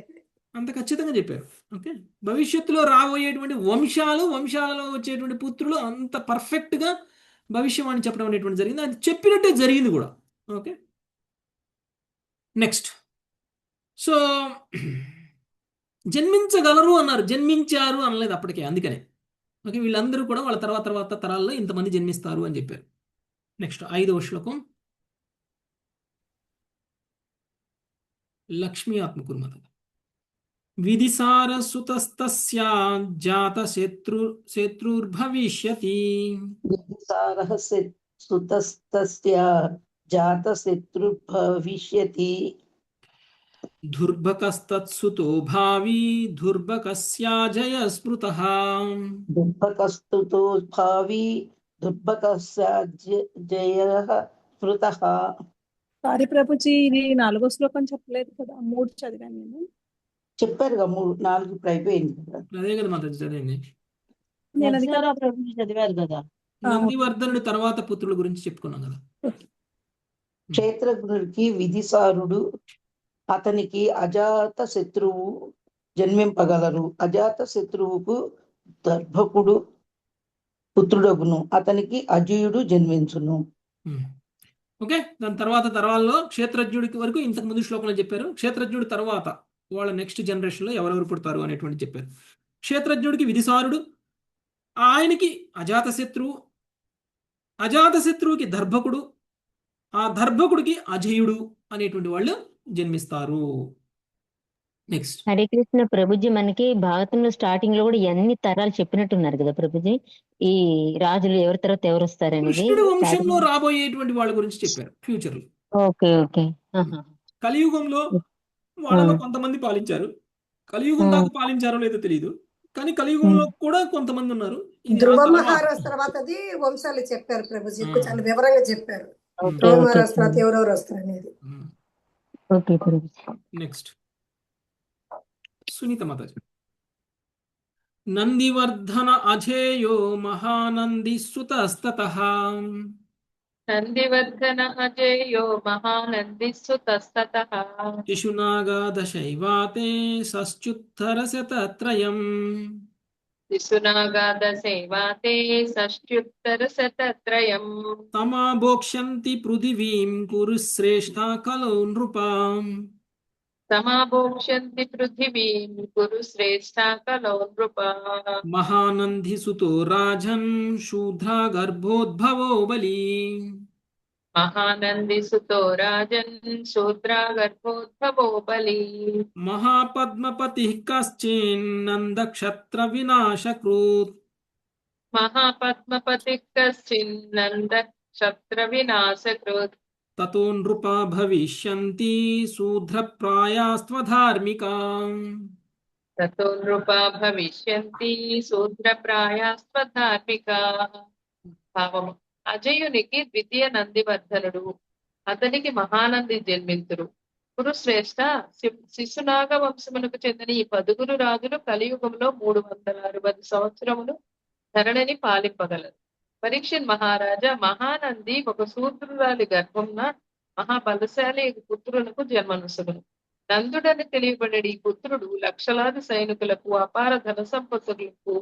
అంత ఖచ్చితంగా చెప్పారు. ఓకే, భవిష్యత్తులో రాబోయేటువంటి వంశాలలో వచ్చేటువంటి పుత్రులు అంత పర్ఫెక్ట్గా భవిష్యవాణి చెప్పడం అనేటువంటి జరిగింది. అది చెప్పినట్టే జరిగింది కూడా. Okay, next. సో జన్మించగలరు అన్నారు, జన్మించారు అనలేదు అప్పటికే, అందుకనే. ఓకే, వీళ్ళందరూ కూడా వాళ్ళ తర్వాత తర్వాత తరాల్లో ఇంతమంది జన్మిస్తారు అని చెప్పారు. నెక్స్ట్ 5వ శ్లోకం. లక్ష్మీ ఆత్మకూర్మత. విధిసార సుతస్తస్య జాత శత్రుర్భవిష్యతి.
విధిసారః సుతస్తస్య జాతశత్రుర్భవిష్యతి.
దుర్భకస్తత్సుతో భావి దుర్భకస్యాజయ స్మృతః.
దుర్భకస్తుతో భావి దుర్భకస్యాజయః స్మృతః.
సారీ ప్రభుజీ, ఇది 4వ శ్లోకం చెప్పలేదు కదా, 3 చదివాను నేను.
చెప్పారుగా 4 ఇప్పుడు అయిపోయింది కదా.
అదే కదా మాతాజీ చదివింది.
నేను అది
నరసింహారావు ప్రభుజీ చదివారు కదా.
నందివర్ధనుడి తర్వాత పుత్రుల గురించి చెప్పుకున్నాం కదా.
క్షేత్రజ్ఞుడికి విధిసారుడు, అతనికి అజాత శత్రువు జన్మింపగలరు. అజాత శత్రువుకు దర్భకుడు పుత్రుడగును, అతనికి అజయుడు జన్మించును.
ఓకే, దాని తర్వాత తరాల్లో క్షేత్రజ్ఞుడికి వరకు ఇంతకు ముందు శ్లోకంలో చెప్పారు. క్షేత్రజ్ఞుడి తర్వాత వాళ్ళ నెక్స్ట్ జనరేషన్లో ఎవరెవరు పుడతారు అనేటువంటి చెప్పారు. క్షేత్రజ్ఞుడికి విధిసారుడు, ఆయనకి అజాతశత్రువు, అజాతశత్రువుకి దర్భకుడు, ఆ దర్భకుడికి అజయుడు అనేటువంటి వాళ్ళు జన్మిస్తారు. నెక్స్ట్.
హరే కృష్ణ ప్రభుజీ, మనకి భాగవతంలో స్టార్టింగ్ లో కూడా ఎన్ని తరాలు చెప్పినట్టున్నారు కదా ప్రభుజీ, ఈ రాజులు ఎవరి తర్వాత ఎవరు వస్తారనేది.
కృష్ణుడి వంశంలో రాబోయేటువంటి వాళ్ళ గురించి చెప్పారు ఫ్యూచర్ లో.
Okay okay.
కలియుగంలో వాళ్ళలో కొంతమంది పాలించారు. కలియుగం దాకా పాలించారో లేదో తెలియదు, కానీ కలియుగంలో కూడా కొంతమంది ఉన్నారు.
ధ్రువ మహారాజ్ తర్వాతది వంశాలు చెప్పారు ప్రభుజీ, ఎక్కువ చాలా వివరంగా చెప్పారు. ధ్రువ మహారాజ్ తర్వాత ఎవరెవరు వస్తారు అనేది.
ఓకే ప్రభుజీ.
నెక్స్ట్ సునీత మాతాజీ. నందివర్ధన అజేయో మహానంది సుతస్తతః.
నందివర్ధన అజేయో మహానంది సుతస్తతః.
శిశునాగాదశైవాతే షష్ట్యుత్తరశతత్రయం.
శిశునాగాదశైవాతే షష్ట్యుత్తరశతత్రయం.
తమాభోక్ష్యంతి పృథివీం కురు శ్రేష్ఠ కలో నృపాం.
సమాభోక్ష్యంతి పృథివీం కురు శ్రేష్ఠ కలో నృపా.
మహానంది సుతో రాజన్ శూద్రా గర్భోద్భవో బలి.
మహానంది సుతో రాజన్ శూద్రా గర్భోద్భవో బలి.
మహాపద్మపతి కశ్చిన్నంద క్షత్ర వినాశకృత్.
మహాపద్మపతి కశ్చిన్నంద క్షత్ర వినాశకృత్.
తతో నృపా భవిష్యంతి శూద్రప్రాయాస్త్వధార్మికా.
తతో నృపా భవిష్యంతి శూద్రప్రాయాస్త్వధార్మికా. భావము: అజయునికి ద్వితీయ నందివర్ధనుడు, అతనికి మహానంది జన్మింతురు. కురుశ్రేష్ఠ, శిశునాగ వంశమునకు చెందిన ఈ 10 రాజులు కలియుగంలో 360 సంవత్సరములు ధరణిని పాలింపగలరు. పరీక్షిత్ మహారాజా, మహానంది ఒక శూద్రురాలి గర్భంన మహాబలశాలి పుత్రులకు జన్మనుసుగును. నందుడని తెలియబడి ఈ పుత్రుడు లక్షలాది సైనికులకు అపార ధన సంపత్తులకు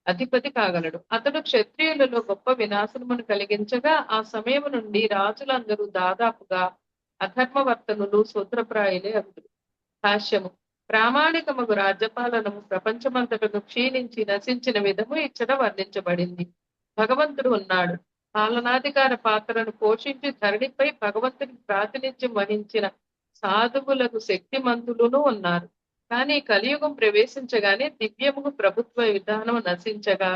అధిపతి కాగలడు. అతడు క్షత్రియులలో గొప్ప వినాశనమును కలిగించగా ఆ సమయం నుండి రాజులందరూ దాదాపుగా అధర్మవర్తనులు శూద్రప్రాయులే అగుదురు. భాష్యము: ప్రామాణికమగు రాజ్యపాలనము ప్రపంచమంతటను క్షీణించి నశించిన విధము ఇచ్చట వర్ణించబడింది. భగవంతుడు ఉన్నాడు. పాలనాధికార పాత్రను పోషించి ధరణిపై భగవంతునికి ప్రాతినిధ్యం వహించిన సాధువులకు శక్తిమంతులును ఉన్నారు. కానీ కలియుగం ప్రవేశించగానే దివ్యముగు ప్రభుత్వ విధానం నశించగా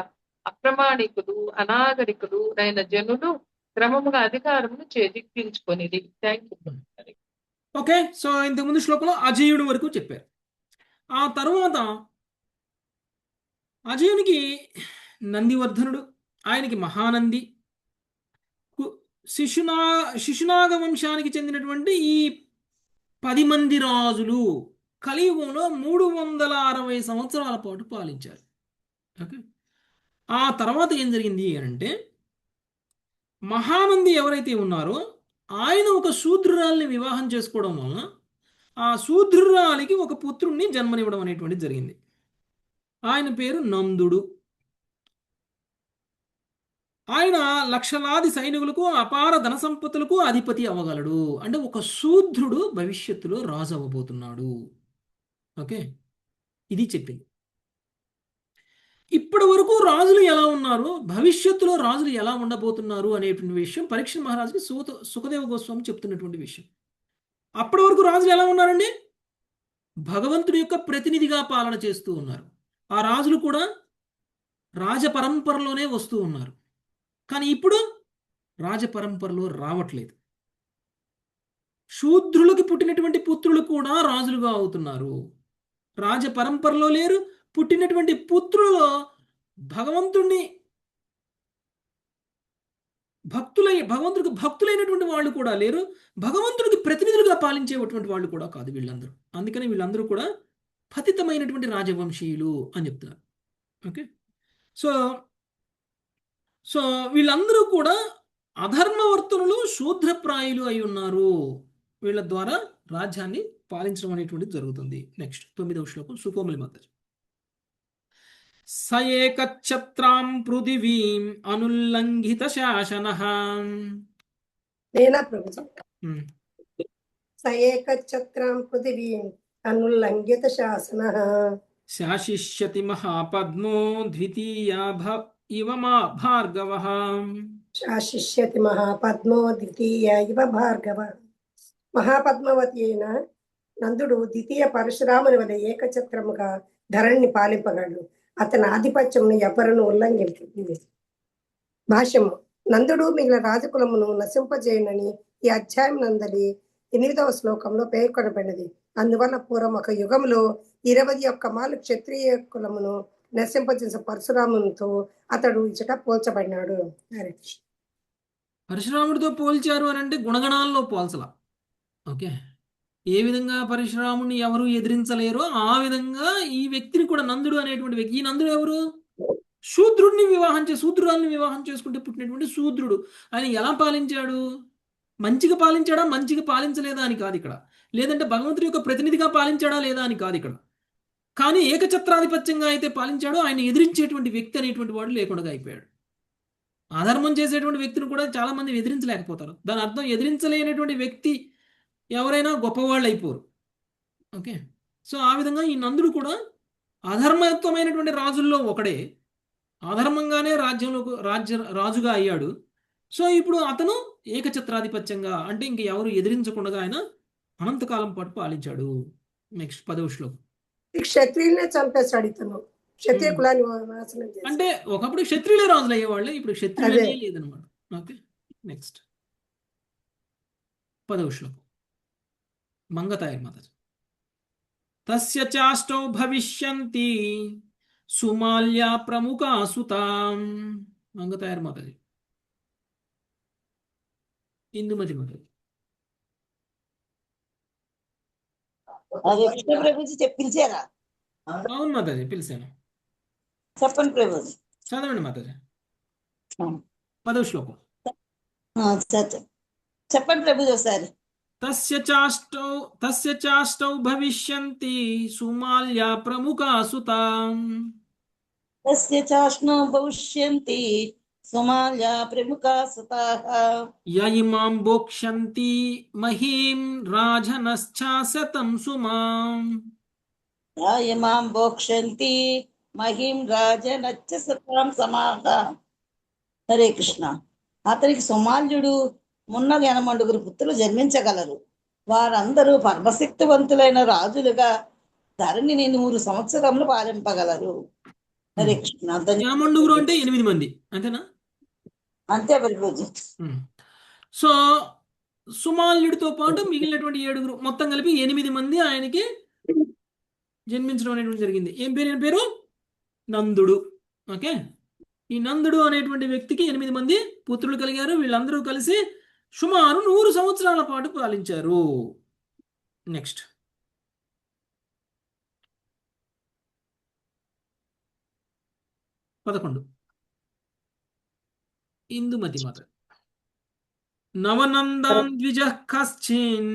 అప్రమాణికులు, అనాగరికులు అయిన జనులు క్రమముగా అధికారమును చేజిక్కించుకొనిది. Thank you.
ఓకే, సో ఇంతకుముందు శ్లోకంలో అజయుడు వరకు చెప్పారు. ఆ తరువాత అజయునికి నందివర్ధనుడు, ఆయనకి మహానంది, శిశునాగ వంశానికి చెందినటువంటి ఈ 10 మంది రాజులు కలియుగంలో 360 సంవత్సరాల పాటు పాలించారు. ఓకే, ఆ తర్వాత ఏం జరిగింది అంటే, మహానంది ఎవరైతే ఉన్నారో ఆయన ఒక శూద్రురాల్ని వివాహం చేసుకోవడం వలన ఆ శూద్రురాలికి ఒక పుత్రుణ్ణి జన్మనివ్వడం అనేటువంటిది జరిగింది. ఆయన పేరు నందుడు. ఆయన లక్షలాది సైనికులకు అపార ధన సంపత్తులకు అధిపతి అవ్వగలడు. అంటే ఒక శూద్రుడు భవిష్యత్తులో రాజు అవ్వబోతున్నాడు. ఓకే, ఇది చెప్పింది. ఇప్పటి వరకు రాజులు ఎలా ఉన్నారు, భవిష్యత్తులో రాజులు ఎలా ఉండబోతున్నారు అనేటువంటి విషయం పరీక్ష మహారాజుకి సుఖదేవ గోస్వామి చెప్తున్నటువంటి విషయం. అప్పటి వరకు రాజులు ఎలా ఉన్నారండి? భగవంతుడి యొక్క ప్రతినిధిగా పాలన చేస్తూ ఉన్నారు. ఆ రాజులు కూడా రాజపరంపరలోనే వస్తూ ఉన్నారు. కానీ ఇప్పుడు రాజపరంపరలో రావట్లేదు. శూద్రులకి పుట్టినటువంటి పుత్రులు కూడా రాజులుగా అవుతున్నారు. రాజపరంపరలో లేరు. పుట్టినటువంటి పుత్రులలో భగవంతుడికి భక్తులైనటువంటి వాళ్ళు కూడా లేరు. భగవంతుడికి ప్రతినిధులుగా పాలించేటువంటి వాళ్ళు కూడా కాదు వీళ్ళందరూ. అందుకని వీళ్ళందరూ కూడా పతితమైనటువంటి రాజవంశీయులు అని చెప్తున్నారు. ఓకే, సో వీళ్ళందరూ కూడా అధర్మవర్తనులు, శూద్రప్రాయులు అయి ఉన్నారు. వీళ్ళ ద్వారా రాజ్యాన్ని పాలించడం అనేటువంటిది జరుగుతుంది. నెక్స్ట్ 9వ శ్లోకం సుకోమలి మాతాజీ. స ఏకఛత్రాం పృథివీం అనుల్లంఘిత శాసనః.
నేనా ప్రభుజీ? స ఏకఛత్రాం పృథివీం అనుల్లంఘిత శాసనః
శాసిష్యతి మహాపద్మో ద్వితీయా ఇవ మా భార్గవః.
శాసిష్యతి మహాపద్మో ద్వితీయ ఇవ భార్గవ. మహాపద్మవతి అయిన నందుడు ద్వితీయ పరశురాముని వలె ఏకఛత్రముగా ధరణిని పాలింపగలడు. అతని ఆధిపత్యమును ఎవరను ఉల్లంఘించింది. భాష్యము. నందుడు మిగిలిన రాజకులమును నశింపజేయనని ఈ అధ్యాయం నందలి 8వ శ్లోకంలో పేర్కొనబడినది. అందువల్ల పూర్వం ఒక యుగంలో 21 మార్లు క్షత్రియ కులమును నశింపజేసిన పరశురామునితో అతడు ఇచ్చట పోల్చబడినాడు.
పరశురాముడితో పోల్చారు అని అంటే గుణగణాల్లో పోల్చలా. ఓకే, ఏ విధంగా పరశురాముడిని ఎవరు ఎదిరించలేరో ఆ విధంగా ఈ వ్యక్తిని కూడా, నందుడు అనేటువంటి వ్యక్తి, ఈ నందుడు ఎవరు? శూద్రుడిని శూద్రురాల్ని వివాహం చేసుకుంటే పుట్టినటువంటి శూద్రుడు. ఆయన ఎలా పాలించాడు? మంచిగా పాలించాడా, మంచిగా పాలించలేదా అని కాదు ఇక్కడ. లేదంటే భగవంతుడి యొక్క ప్రతినిధిగా పాలించాడా లేదా అని కాదు ఇక్కడ. కానీ ఏకఛత్రాధిపత్యంగా అయితే పాలించాడో ఆయన ఎదిరించేటువంటి వ్యక్తి అనేటువంటి వాడు లేకుండా అయిపోయాడు. అధర్మం చేసేటువంటి వ్యక్తిని కూడా చాలా మంది ఎదిరించలేకపోతారు. దాని అర్థం ఎదిరించలేనటువంటి వ్యక్తి ఎవరైనా గొప్పవాళ్ళు అయిపోరు. ఓకే, సో ఆ విధంగా ఈ నందుడు కూడా అధర్మయుక్తమైనటువంటి రాజుల్లో ఒకడే. అధర్మంగానే రాజుగా అయ్యాడు. సో ఇప్పుడు అతను ఏకఛత్రాధిపత్యంగా అంటే ఇంక ఎవరు ఎదిరించకుండా ఆయన అనంతకాలం పాటు పాలించాడు. నెక్స్ట్ 10వ శ్లోకం.
క్షత్రియులనే చంపేశాడు ఇతను. క్షత్రియ కులాన్ని నాశనం చేశాడు.
అంటే ఒకప్పుడు క్షత్రియులే రాజులు అయ్యేవాళ్ళే, ఇప్పుడు క్షత్రియులే లేదనమాట. ఓకే, నెక్స్ట్ 10వ శ్లోకం. మంగతాయర్ మాతాజీ. తస్య చాష్టౌ భవిష్యంతి సుమాల్యా ప్రముఖా సుతాం. మంగతాయర్ మాతాజీ. ఇందుమతి మాతాజీ.
అదే కృష్ణ ప్రభుజీ చెప్పించారా?
అవును మాతాజీ, పిలిచాను.
చెప్పండి ప్రభుజీ.
చదవండి మాతాజీ. 10వ శ్లోకం.
చెప్పండి ప్రభుజీ ఒకసారి.
తస్య చాష్టౌ భవిష్యంతి సుమాల్యా ప్రముఖా సుతాం.
తస్య చాష్ణో భవిష్యంతి సుమాల్యా ప్రముఖా సుతాః.
యయిమాం భోక్ష్యంతి మహీం రాజనశ్చాశతం సుమాం.
యయిమాం భోక్ష్యంతి మహీం రాజనశ్చ శతం సమాః. హరే కృష్ణ. అతనికి సుమాల్యుడు మున్న 80 పుత్రులు జన్మించగలరు. వారందరూ పరమశక్తివంతులైన రాజులుగా ధరణిని 100 సంవత్సరములు పాలింపగలరు. హరే కృష్ణ.
అంటే 8 మంది అంతేనా?
అంతే ప్రభుజీ.
సో సుమాల్యుడితో పాటు మిగిలినటువంటి 7 మొత్తం కలిపి 8 మంది ఆయనకి జన్మించడం అనేటువంటి జరిగింది. ఏం పేరు? నందుడు. ఓకే, ఈ నందుడు అనేటువంటి వ్యక్తికి 8 మంది పుత్రులు కలిగారు. వీళ్ళందరూ కలిసి సుమారు 100 సంవత్సరాల పాటు పాలించారు. Next 11. Indumati Mata. నవనందాన్ ద్విజః కశ్చిన్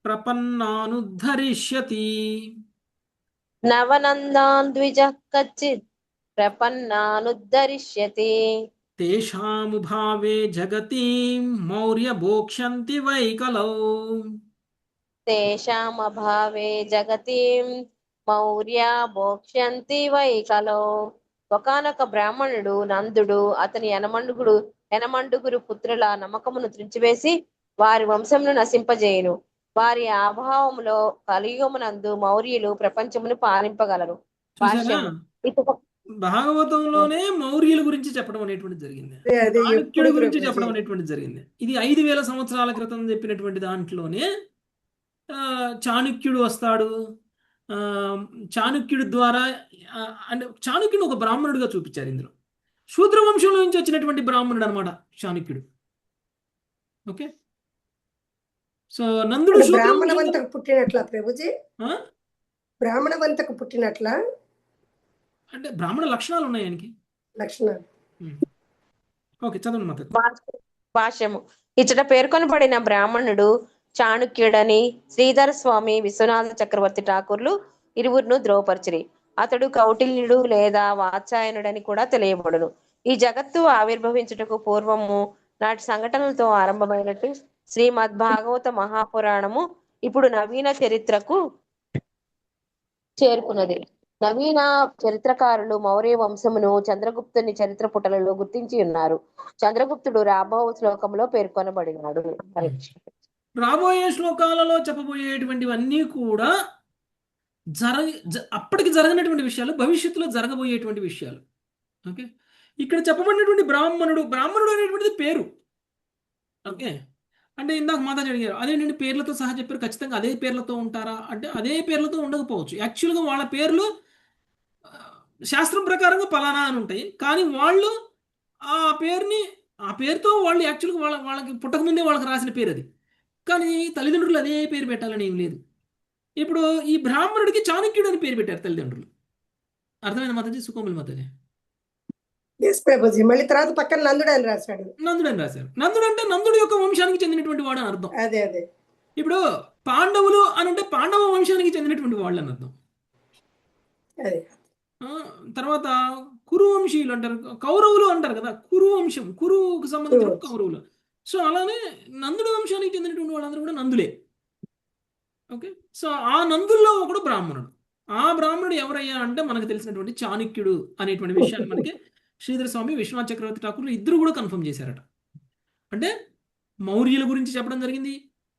ప్రపన్నానుద్ధరిష్యతి.
నవనందాన్ ద్విజః కచ్చిత్ ప్రపన్నానుద్ధరిష్యతి.
తేషాముభావే జగతీం Maurya భోక్ష్యంతి why కలౌ.
తేషామభావే జగతిం Maurya భోక్ష్యంతి why కలో. ఒకానొక బ్రాహ్మణుడు నందుడు అతని ఎనమండుగురు పుత్రుల నమ్మకమును త్రుంచివేసి వారి వంశమును నశింపజేయును. వారి అభావములో కలియుగమునందు మౌర్యులు ప్రపంచమును పాలింపగలరు.
భాగవతంలోనే మౌర్యుల గురించి చెప్పడం అనేటువంటిది జరిగింది, చాణక్యుడి గురించి చెప్పడం అనేటువంటిది జరిగింది. ఇది 5000 సంవత్సరాల క్రితం చెప్పినటువంటి దాంట్లోనే చాణక్యుడు వస్తాడు. చాణక్యుడి ద్వారా అంటే చాణక్యుడు ఒక బ్రాహ్మణుడిగా చూపించారు. ఇందులో శూద్ర వంశంలో నుంచి వచ్చినటువంటి బ్రాహ్మణుడు అనమాట చాణక్యుడు. ఓకే, సో నందుడు
బ్రాహ్మణవంతకు పుట్టినట్ల ప్రభుజీ, బ్రాహ్మణవంతకు పుట్టినట్ల
అంటే బ్రాహ్మణ లక్షణాలు ఉన్నాయి ఆయనకి,
లక్షణాలు.
ఓకే, చదవండి మాత.
భాష్యము. ఇచ్చట పేర్కొనబడిన బ్రాహ్మణుడు చాణక్యుడని శ్రీధర స్వామి, విశ్వనాథ చక్రవర్తి ఠాకూర్లు ఇరువురును ధ్రువపరిచిరి. అతడు కౌటిల్యుడు లేదా వాత్సాయనుడని కూడా తెలియబడును. ఈ జగత్తు ఆవిర్భవించుటకు పూర్వము నాటి సంఘటనలతో ఆరంభమైనట్టు శ్రీమద్ భాగవత మహాపురాణము ఇప్పుడు నవీన చరిత్రకు చేరుకున్నది. నవీన చరిత్రకారులు మౌర్య వంశమును చంద్రగుప్తుని చరిత్ర పుటలలో గుర్తించి ఉన్నారు. చంద్రగుప్తుడు రాబో శ్లోకంలో పేర్కొనబడినాడు.
రాబోయే శ్లోకాలలో చెప్పబోయేటువంటివన్నీ కూడా అప్పటికి జరగనటువంటి విషయాలు, భవిష్యత్తులో జరగబోయేటువంటి విషయాలు. ఓకే, ఇక్కడ చెప్పబడినటువంటి బ్రాహ్మణుడు అనేటువంటిది పేరు. ఓకే, అంటే ఇందాక మాతాజీ అడిగారు అదేంటంటే పేర్లతో సహా చెప్పారు, ఖచ్చితంగా అదే పేర్లతో ఉంటారా అంటే అదే పేర్లతో ఉండకపోవచ్చు. యాక్చువల్గా వాళ్ళ పేర్లు శాస్త్రం ప్రకారంగా పలానా అని ఉంటాయి, కానీ వాళ్ళు ఆ పేరుతో వాళ్ళు యాక్చువల్గా వాళ్ళకి పుట్టకముందే వాళ్ళకి రాసిన పేరు అది, కానీ తల్లిదండ్రులు అదే పేరు పెట్టాలని ఏం లేదు. ఇప్పుడు ఈ బ్రాహ్మణుడికి చాణక్యుడు అని పేరు పెట్టారు తల్లిదండ్రులు. అర్థమైన మాతాజీ? సుకోమల్ మాతాజీ.
మళ్ళీ తర్వాత పక్కన నందుడు అని రాశారు. నందుడు
అంటే నందుడు యొక్క వంశానికి చెందినటువంటి వాడు అని అర్థం.
అదే
ఇప్పుడు పాండవులు అని అంటే పాండవ వంశానికి చెందినటువంటి వాళ్ళు అని అర్థం. తర్వాత కురువంశీయులు అంటారు, కౌరవులు అంటారు కదా, కురువంశం, కురువుకు సంబంధించిన కౌరవులు. సో అలానే నందుడు వంశానికి చెందినటువంటి వాళ్ళందరూ కూడా నందులే. ఓకే, సో ఆ నందుల్లో ఒకడు బ్రాహ్మణుడు. ఆ బ్రాహ్మణుడు ఎవరయ్యా అంటే మనకు తెలిసినటువంటి చాణక్యుడు అనేటువంటి విషయాన్ని మనకి శ్రీధర స్వామి, విశ్వనాథ చక్రవర్తి ఠాకూర్లు ఇద్దరు కూడా కన్ఫర్మ్ చేశారట. అంటే మౌర్యుల గురించి చెప్పడం జరిగింది,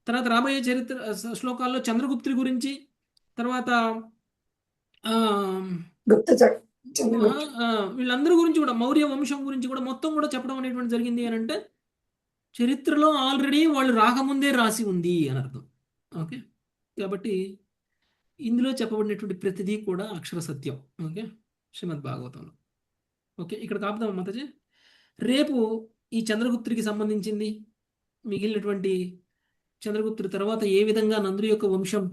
తర్వాత రాబోయే చరిత్ర శ్లోకాల్లో చంద్రగుప్తుడి గురించి, తర్వాత వీళ్ళందరి గురించి కూడా, మౌర్య వంశం గురించి కూడా మొత్తం కూడా చెప్పడం అనేటువంటి జరిగింది అని అంటే చరిత్రలో ఆల్రెడీ వాళ్ళు రాకముందే రాసి ఉంది అని అర్థం. ఓకే, కాబట్టి ఇందులో చెప్పబడినటువంటి ప్రతిదీ కూడా అక్షర సత్యం. ఓకే, శ్రీమద్ భాగవతంలో. ఓకే, ఇక్కడ కాపుదాం మాతాజీ. రేపు ఈ చంద్రగుప్తుడికి సంబంధించింది, మిగిలినటువంటి చంద్రగుప్తుడి తర్వాత ఏ విధంగా నందుడి యొక్క వంశం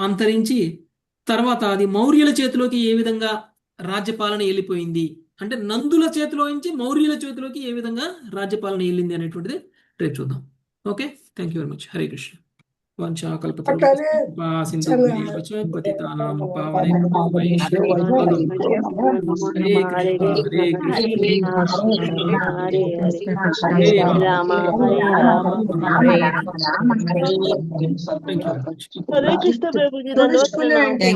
అంతరించి తర్వాత అది మౌర్యుల చేతిలోకి ఏ విధంగా రాజ్యపాలన వెళ్ళిపోయింది, అంటే నందుల చేతిలో నుంచి మౌర్యుల చేతిలోకి ఏ విధంగా రాజ్యపాలన వెళ్ళింది అనేటువంటిది రేపు చూద్దాం. Okay, thank you very much. Hare Krishna.
Hare Krishna Prabhuji.